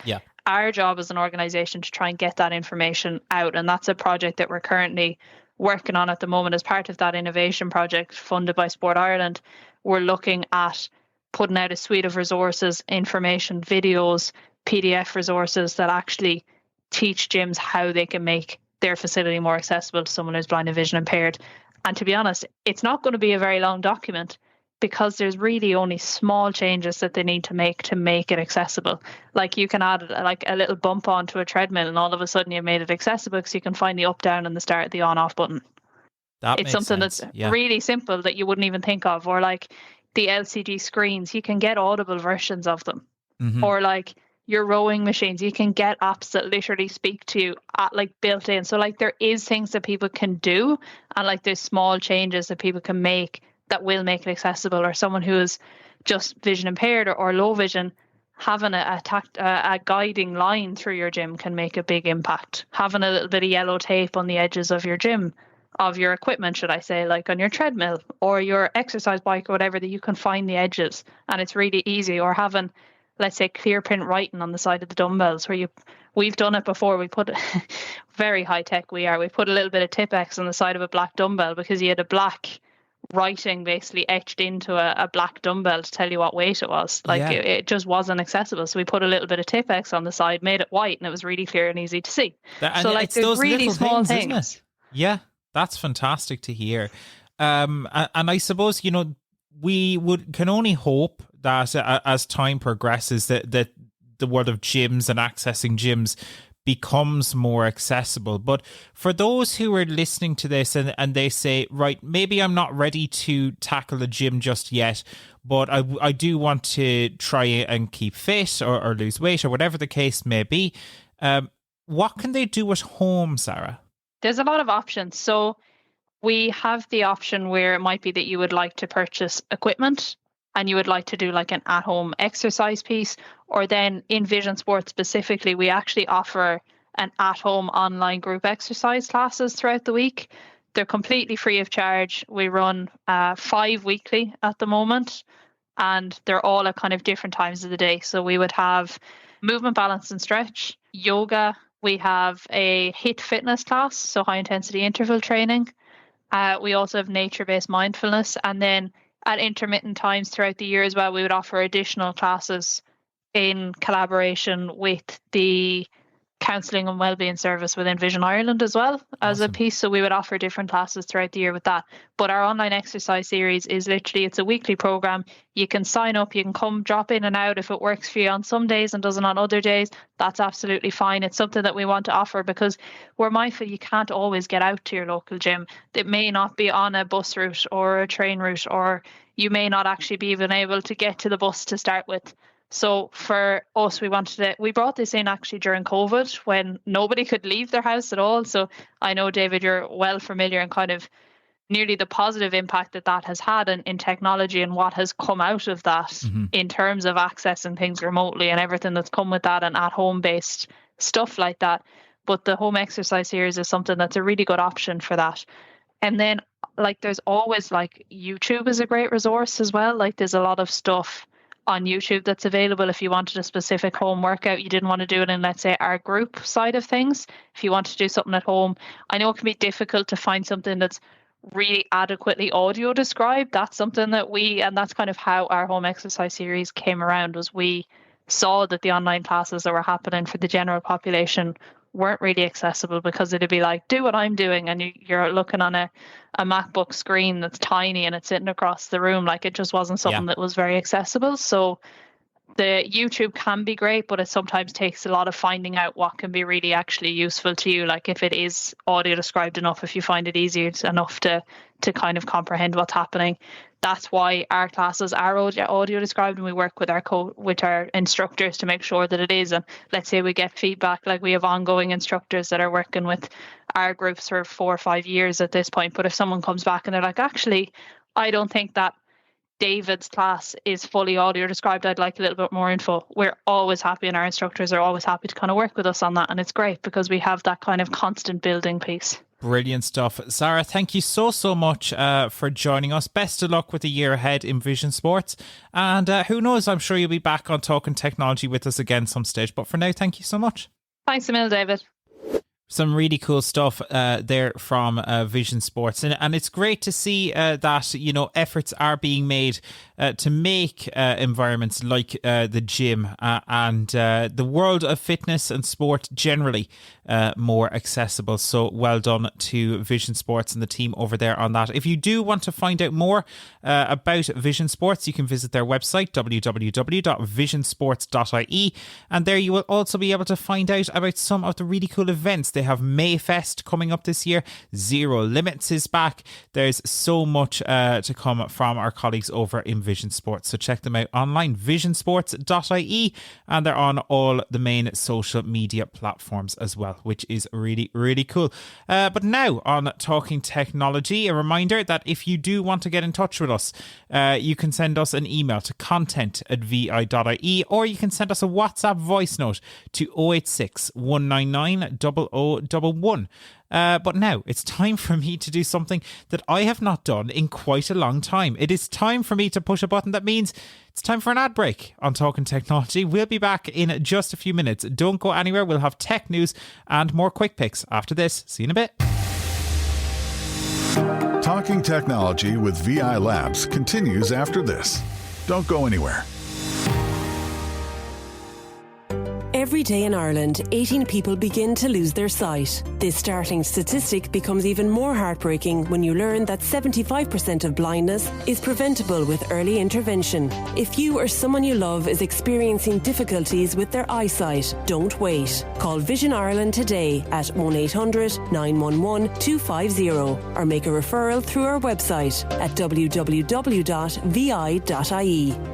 our job as an organisation to try and get that information out. And that's a project that we're currently working on at the moment as part of that innovation project funded by Sport Ireland. We're looking at putting out a suite of resources, information, videos, PDF resources that actually teach gyms how they can make their facility more accessible to someone who's blind and vision impaired. And to be honest, it's not going to be a very long document, because there's really only small changes that they need to make it accessible. Like you can add like a little bump onto a treadmill and all of a sudden you've made it accessible because you can find the up, down and the start, the on, off button. It's something that's really simple that you wouldn't even think of. Or like the LCD screens, you can get audible versions of them. Mm-hmm. Or like your rowing machines, you can get apps that literally speak to you like built in. So like there is things that people can do, and like there's small changes that people can make that will make it accessible. Or someone who is just vision impaired or low vision, having a guiding line through your gym can make a big impact. Having a little bit of yellow tape on the edges of your gym of your equipment, should I say, like on your treadmill or your exercise bike or whatever, that you can find the edges and it's really easy. Or having, let's say, clear print writing on the side of the dumbbells where we've done it before. We put very high tech we put a little bit of Tipp-Ex on the side of a black dumbbell because you had a black writing basically etched into a black dumbbell to tell you what weight it was. Like it just wasn't accessible. So we put a little bit of Tipp-Ex on the side, made it white, and it was really clear and easy to see. So like there's really small things. Isn't it? Yeah, that's fantastic to hear. And I suppose, you know, we can only hope that as time progresses that the world of gyms and accessing gyms becomes more accessible. But for those who are listening to this and they say, right, maybe I'm not ready to tackle the gym just yet, but I do want to try and keep fit or lose weight or whatever the case may be, what can they do at home, Sarah? There's a lot of options. So we have the option where it might be that you would like to purchase equipment and you would like to do like an at-home exercise piece, or then in Vision Sports specifically, we actually offer an at-home online group exercise classes throughout the week. They're completely free of charge. We run 5 weekly at the moment, and they're all at kind of different times of the day. So we would have movement, balance and stretch, yoga. We have a HIIT fitness class, so high intensity interval training. We also have nature-based mindfulness, and then at intermittent times throughout the year as well, we would offer additional classes in collaboration with the Counselling and Wellbeing Service within Vision Ireland as well as a piece. So we would offer different classes throughout the year with that. But our online exercise series is literally, it's a weekly program. You can sign up, you can come drop in and out. If it works for you on some days and doesn't on other days, that's absolutely fine. It's something that we want to offer because we're mindful you can't always get out to your local gym. It may not be on a bus route or a train route, or you may not actually be even able to get to the bus to start with. So for us, we brought this in actually during COVID when nobody could leave their house at all. So I know, David, you're well familiar and kind of nearly the positive impact that has had in technology and what has come out of that in terms of accessing things remotely and everything that's come with that and at home based stuff like that. But the home exercise series is something that's a really good option for that. And then like there's always like YouTube is a great resource as well. Like there's a lot of stuff on YouTube that's available if you wanted a specific home workout. You didn't want to do it in, let's say, our group side of things. If you want to do something at home, I know it can be difficult to find something that's really adequately audio described. That's something that and that's kind of how our home exercise series came around, was we saw that the online classes that were happening for the general population weren't really accessible because it'd be like, do what I'm doing, and you're looking on a MacBook screen that's tiny and it's sitting across the room. Like it just wasn't something that was very accessible. So the YouTube can be great, but it sometimes takes a lot of finding out what can be really actually useful to you. Like if it is audio described enough, if you find it easier enough to kind of comprehend what's happening. That's why our classes are audio described, and we work with our instructors to make sure that it is. And let's say we get feedback, like we have ongoing instructors that are working with our groups for 4 or 5 years at this point. But if someone comes back and they're like, actually, I don't think that David's class is fully audio described, I'd like a little bit more info, we're always happy, and our instructors are always happy to kind of work with us on that. And it's great because we have that kind of constant building piece. Brilliant stuff. Sarah, thank you so much for joining us. Best of luck with the year ahead in Vision Sports. And who knows, I'm sure you'll be back on Talking Technology with us again some stage. But for now, thank you so much. Thanks a million, David. Some really cool stuff there from Vision Sports. And it's great to see that, you know, efforts are being made to make environments like the gym and the world of fitness and sport generally more accessible. So well done to Vision Sports and the team over there on that. If you do want to find out more about Vision Sports, you can visit their website, www.visionsports.ie. And there you will also be able to find out about some of the really cool events. They have Mayfest coming up this year. Zero Limits is back. There's so much to come from our colleagues over in Vision Sports. So check them out online, visionsports.ie, and they're on all the main social media platforms as well, which is really, really cool. But now on Talking Technology, a reminder that if you do want to get in touch with us, you can send us an email to content@vi.ie, or you can send us a WhatsApp voice note to 086 199 011. But now it's time for me to do something that I have not done in quite a long time. It is time for me to push a button that means it's time for an ad break on Talking Technology. We'll be back in just a few minutes. Don't go anywhere. We'll have tech news and more quick picks after this. See you in a bit. Talking Technology with VI Labs continues after this. Don't go anywhere. Every day in Ireland, 18 people begin to lose their sight. This startling statistic becomes even more heartbreaking when you learn that 75% of blindness is preventable with early intervention. If you or someone you love is experiencing difficulties with their eyesight, don't wait. Call Vision Ireland today at 1800 911 250 or make a referral through our website at www.vi.ie.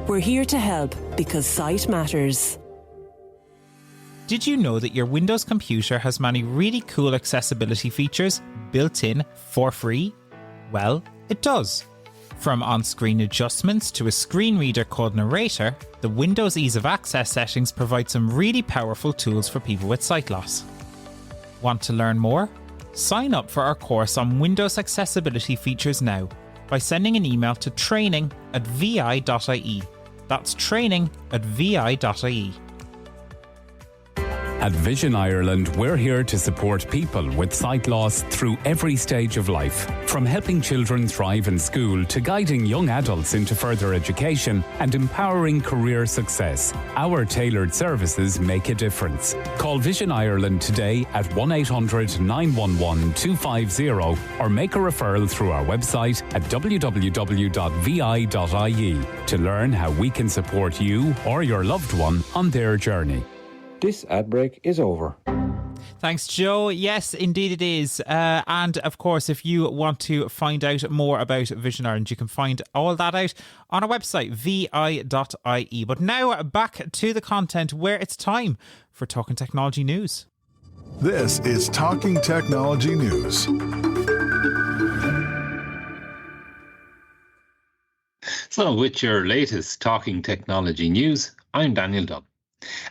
We're here to help because sight matters. Did you know that your Windows computer has many really cool accessibility features built in for free? Well, it does. From on-screen adjustments to a screen reader called Narrator, the Windows Ease of Access settings provide some really powerful tools for people with sight loss. Want to learn more? Sign up for our course on Windows accessibility features now by sending an email to training@vi.ie. That's training@vi.ie. At Vision Ireland, we're here to support people with sight loss through every stage of life. From helping children thrive in school to guiding young adults into further education and empowering career success, our tailored services make a difference. Call Vision Ireland today at 1800 911 250 or make a referral through our website at www.vi.ie to learn how we can support you or your loved one on their journey. This ad break is over. Thanks, Joe. Yes, indeed it is. And of course, if you want to find out more about Vision Ireland, you can find all that out on our website, vi.ie. But now back to the content where it's time for Talking Technology News. This is Talking Technology News. So with your latest Talking Technology News, I'm Daniel Dunn.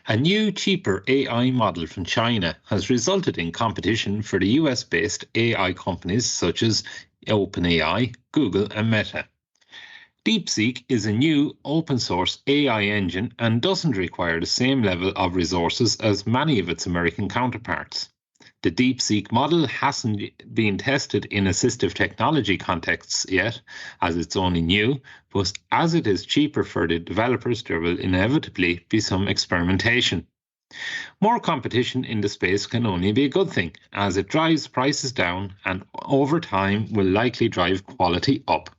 A new, cheaper AI model from China has resulted in competition for the US-based AI companies such as OpenAI, Google and Meta. DeepSeek is a new open-source AI engine and doesn't require the same level of resources as many of its American counterparts. The DeepSeek model hasn't been tested in assistive technology contexts yet, as it's only new, but as it is cheaper for the developers, there will inevitably be some experimentation. More competition in the space can only be a good thing, as it drives prices down and over time will likely drive quality up.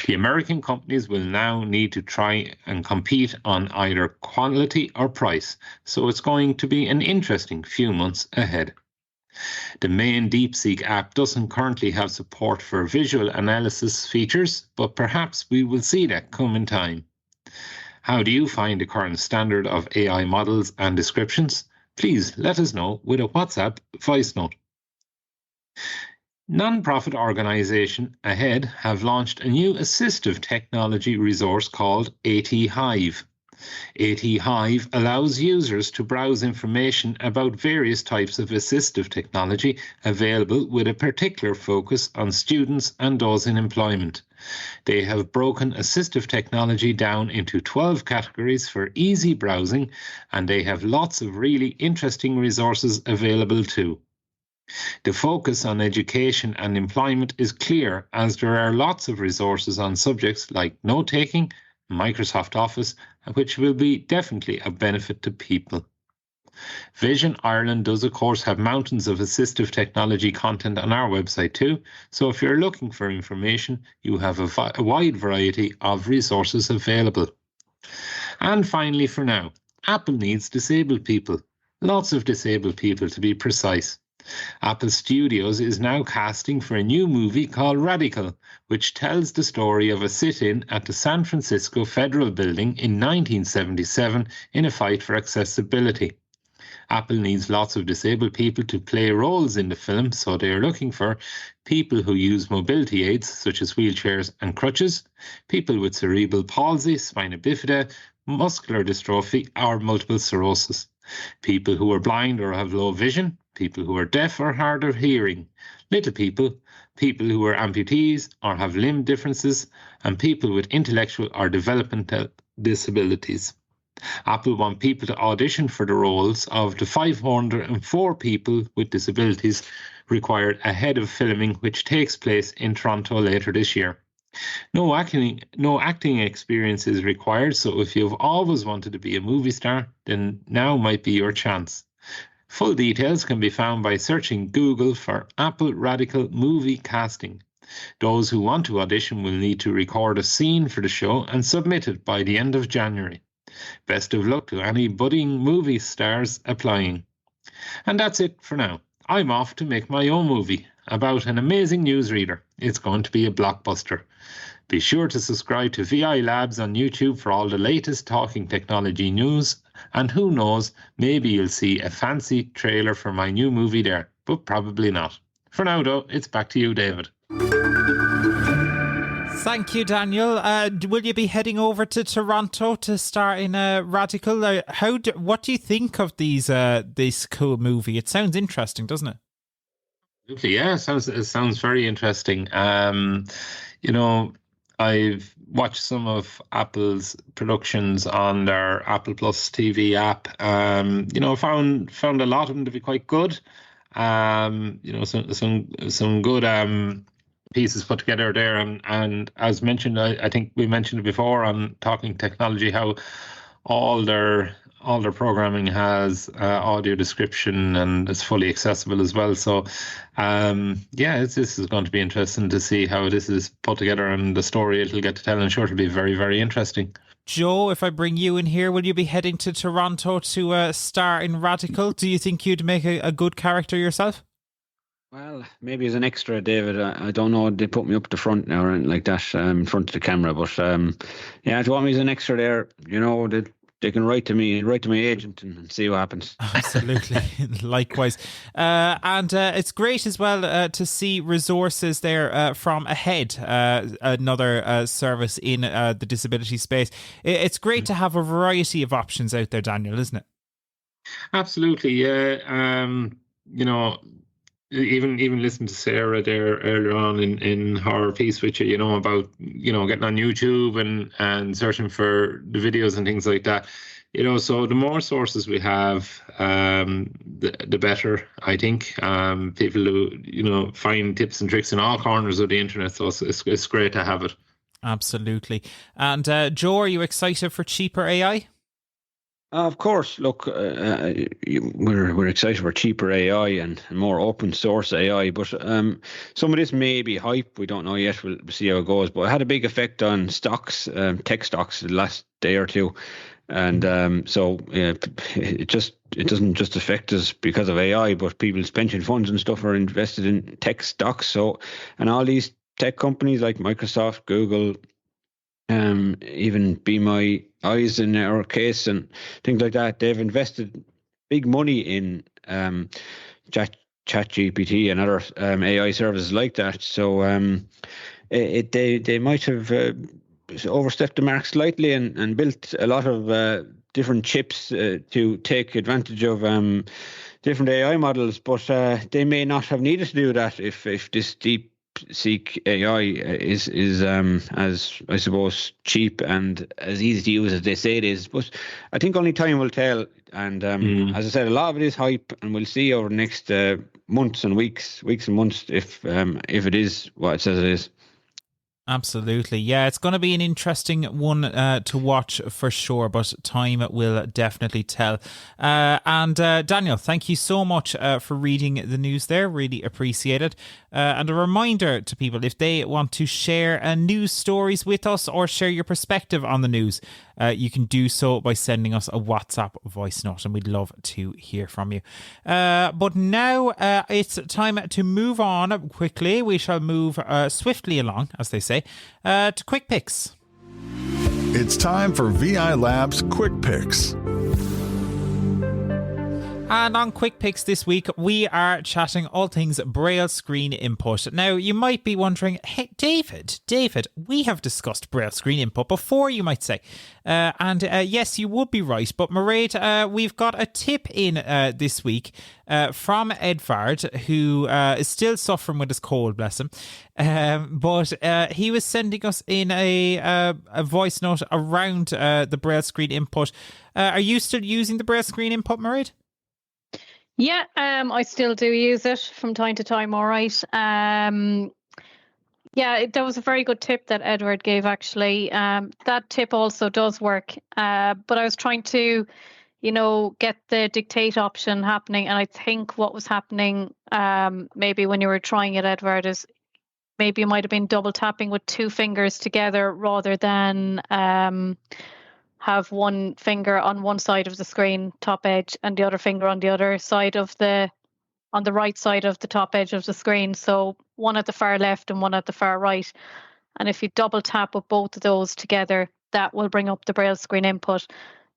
The American companies will now need to try and compete on either quality or price, so it's going to be an interesting few months ahead. The main DeepSeek app doesn't currently have support for visual analysis features, but perhaps we will see that come in time. How do you find the current standard of AI models and descriptions? Please let us know with a WhatsApp voice note. Non-profit organisation Ahead have launched a new assistive technology resource called AT Hive. AT Hive allows users to browse information about various types of assistive technology available with a particular focus on students and those in employment. They have broken assistive technology down into 12 categories for easy browsing, and they have lots of really interesting resources available too. The focus on education and employment is clear, as there are lots of resources on subjects like note-taking, Microsoft Office, which will be definitely of benefit to people. Vision Ireland does of course have mountains of assistive technology content on our website too, so if you're looking for information, you have a wide variety of resources available. And finally for now, Apple needs disabled people, lots of disabled people to be precise. Apple Studios is now casting for a new movie called Radical, which tells the story of a sit-in at the San Francisco Federal Building in 1977 in a fight for accessibility. Apple needs lots of disabled people to play roles in the film, so they are looking for people who use mobility aids such as wheelchairs and crutches, people with cerebral palsy, spina bifida, muscular dystrophy or multiple sclerosis, people who are blind or have low vision, people who are deaf or hard of hearing, little people, people who are amputees or have limb differences, and people with intellectual or developmental disabilities. Apple want people to audition for the roles of the 504 people with disabilities required ahead of filming, which takes place in Toronto later this year. No acting experience is required, so if you've always wanted to be a movie star, then now might be your chance. Full details can be found by searching Google for Apple Radical Movie Casting. Those who want to audition will need to record a scene for the show and submit it by the end of January. Best of luck to any budding movie stars applying. And that's it for now. I'm off to make my own movie about an amazing newsreader. It's going to be a blockbuster. Be sure to subscribe to VI Labs on YouTube for all the latest talking technology news. And who knows, maybe you'll see a fancy trailer for my new movie there, but probably not. For now, though, it's back to you, David. Thank you, Daniel. Will you be heading over to Toronto to star in Radical? What do you think of this cool movie? It sounds interesting, doesn't it? Absolutely, yeah. It sounds very interesting. I've watched some of Apple's productions on their Apple Plus TV app. Found a lot of them to be quite good. Some good pieces put together there, and as mentioned, I think we mentioned it before on Talking Technology, how all their programming has audio description and it's fully accessible as well. So this is going to be interesting to see how this is put together and the story it'll get to tell. I'm sure it'll be very, very interesting. Joe, if I bring you in here, will you be heading to Toronto to star in Radical? Do you think you'd make a good character yourself? Well, maybe as an extra, David. I don't know. They put me up the front now or anything like that, in front of the camera. But if you want me as an extra there, they can write to my agent and see what happens. Absolutely. Likewise. And it's great as well to see resources there from Ahead, another service in the disability space. It's great to have a variety of options out there, Daniel, isn't it? Absolutely, yeah. Even listen to Sarah there earlier on in her piece with you, about getting on YouTube and searching for the videos and things like that. So the more sources we have, the better, I think. People who find tips and tricks in all corners of the internet, so it's great to have it. Absolutely. And Joe, are you excited for cheaper AI? Of course. Look, we're excited for cheaper AI and more open source AI, but some of this may be hype. We don't know yet. We'll see how it goes. But it had a big effect on stocks, tech stocks, the last day or two, and it doesn't just affect us because of AI, but people's pension funds and stuff are invested in tech stocks. So, and all these tech companies like Microsoft, Google, even Be My Eyes in our case and things like that, they've invested big money in ChatGPT and other AI services like that. So they might have overstepped the mark slightly and built a lot of different chips to take advantage of different AI models, but they may not have needed to do that if this DeepSeek AI is as, I suppose, cheap and as easy to use as they say it is. But I think only time will tell. And as I said, a lot of it is hype, and we'll see over the next months and weeks and months if it is what it says it is. Absolutely. Yeah, it's going to be an interesting one to watch for sure, but time will definitely tell. And Daniel, thank you so much for reading the news there. Really appreciate it. And a reminder to people, if they want to share news stories with us or share your perspective on the news, you can do so by sending us a WhatsApp voice note, and we'd love to hear from you. But now it's time to move on quickly. We shall move swiftly along, as they say, to Quick Picks. It's time for VI Labs Quick Picks. And on Quick Picks this week, we are chatting all things Braille screen input. Now, you might be wondering, hey, David, we have discussed Braille screen input before, you might say. Yes, you would be right. But Mairead, we've got a tip in this week from Edvard, who is still suffering with his cold, bless him. But he was sending us in a voice note around the Braille screen input. Are you still using the Braille screen input, Mairead? Yeah, I still do use it from time to time, all right. That was a very good tip that Edward gave, actually. That tip also does work. But I was trying to, get the dictate option happening. And I think what was happening maybe when you were trying it, Edward, is maybe you might have been double tapping with two fingers together rather than have one finger on one side of the screen, top edge, and the other finger on the other side on the right side of the top edge of the screen. So one at the far left and one at the far right. And if you double tap with both of those together, that will bring up the Braille screen input.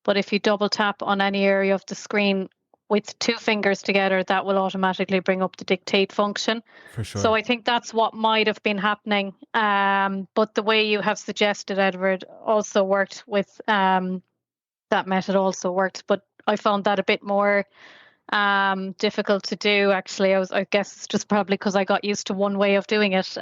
But if you double tap on any area of the screen with two fingers together, that will automatically bring up the dictate function. For sure. So I think that's what might have been happening. But the way you have suggested, Edward, also worked with that method also worked. But I found that a bit more difficult to do, actually. I guess it's just probably because I got used to one way of doing it.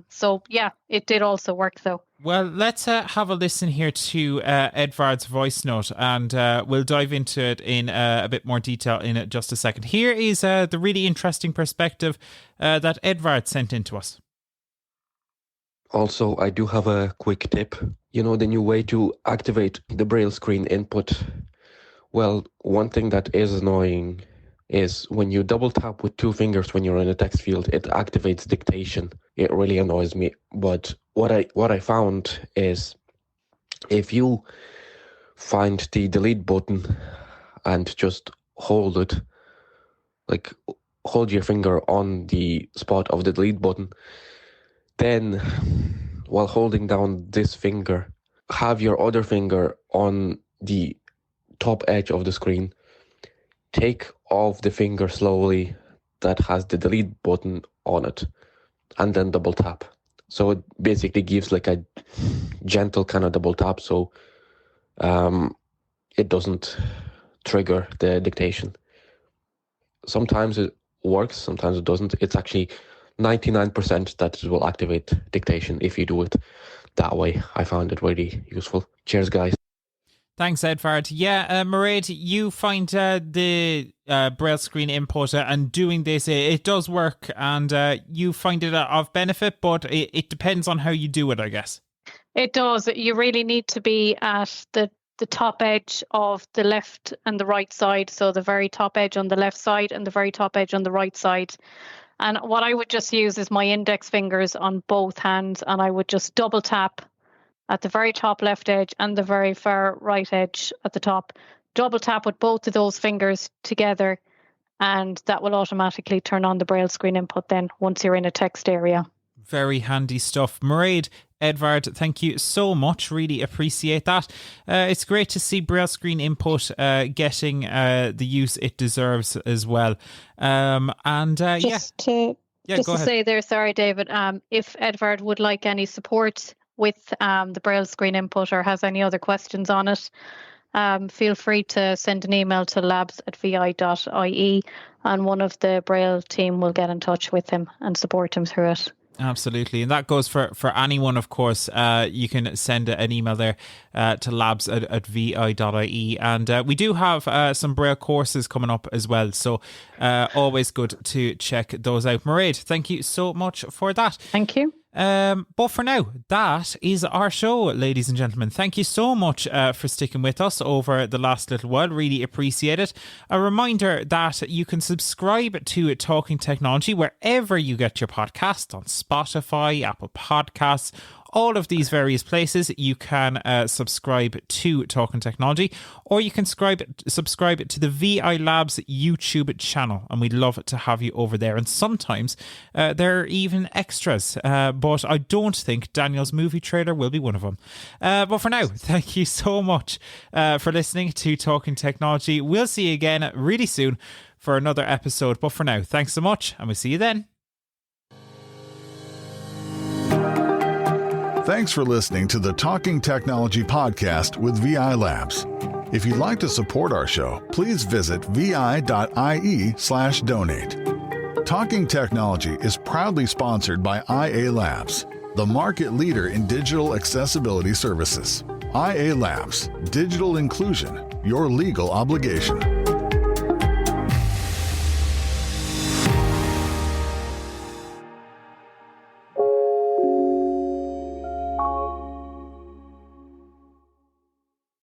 So yeah, it did also work though. Well, let's have a listen here to Edvard's voice note, and we'll dive into it in a bit more detail in just a second. Here is the really interesting perspective that Edvard sent in to us. Also, I do have a quick tip. The new way to activate the Braille screen input. Well, one thing that is annoying is when you double tap with two fingers when you're in a text field, it activates dictation. It really annoys me. But what I found is if you find the delete button and just hold it, like hold your finger on the spot of the delete button, then while holding down this finger, have your other finger on the top edge of the screen, take off the finger slowly that has the delete button on it, and then double tap. So it basically gives like a gentle kind of double tap, so it doesn't trigger the dictation. Sometimes it works, sometimes it doesn't. It's actually 99% that it will activate dictation if you do it that way. I found it really useful. Cheers, guys. Thanks, Edvard. Yeah, Mairead, you find the Braille screen input and doing this, it does work, and you find it of benefit, but it depends on how you do it, I guess. It does. You really need to be at the top edge of the left and the right side. So the very top edge on the left side and the very top edge on the right side. And what I would just use is my index fingers on both hands, and I would just double tap at the very top left edge and the very far right edge at the top. Double tap with both of those fingers together, and that will automatically turn on the Braille screen input then once you're in a text area. Very handy stuff. Mairead, Edvard, thank you so much. Really appreciate that. It's great to see Braille screen input getting the use it deserves as well. Just to say there, sorry, David, if Edvard would like any support with the Braille screen input or has any other questions on it, feel free to send an email to labs@vi.ie and one of the Braille team will get in touch with him and support him through it. Absolutely. And that goes for anyone, of course. You can send an email there to labs@vi.ie. And we do have some Braille courses coming up as well. So always good to check those out. Mairead, thank you so much for that. Thank you. But for now, that is our show, ladies and gentlemen. Thank you so much for sticking with us over the last little while. Really appreciate it. A reminder that you can subscribe to Talking Technology wherever you get your podcast, on Spotify, Apple Podcasts, all of these various places, you can subscribe to Talking Technology, or you can subscribe to the VI Labs YouTube channel, and we'd love to have you over there. And sometimes there are even extras, but I don't think Daniel's movie trailer will be one of them. But for now, thank you so much for listening to Talking Technology. We'll see you again really soon for another episode. But for now, thanks so much, and we'll see you then. Thanks for listening to the Talking Technology podcast with VI Labs. If you'd like to support our show, please visit vi.ie/donate. Talking Technology is proudly sponsored by IA Labs, the market leader in digital accessibility services. IA Labs, digital inclusion, your legal obligation.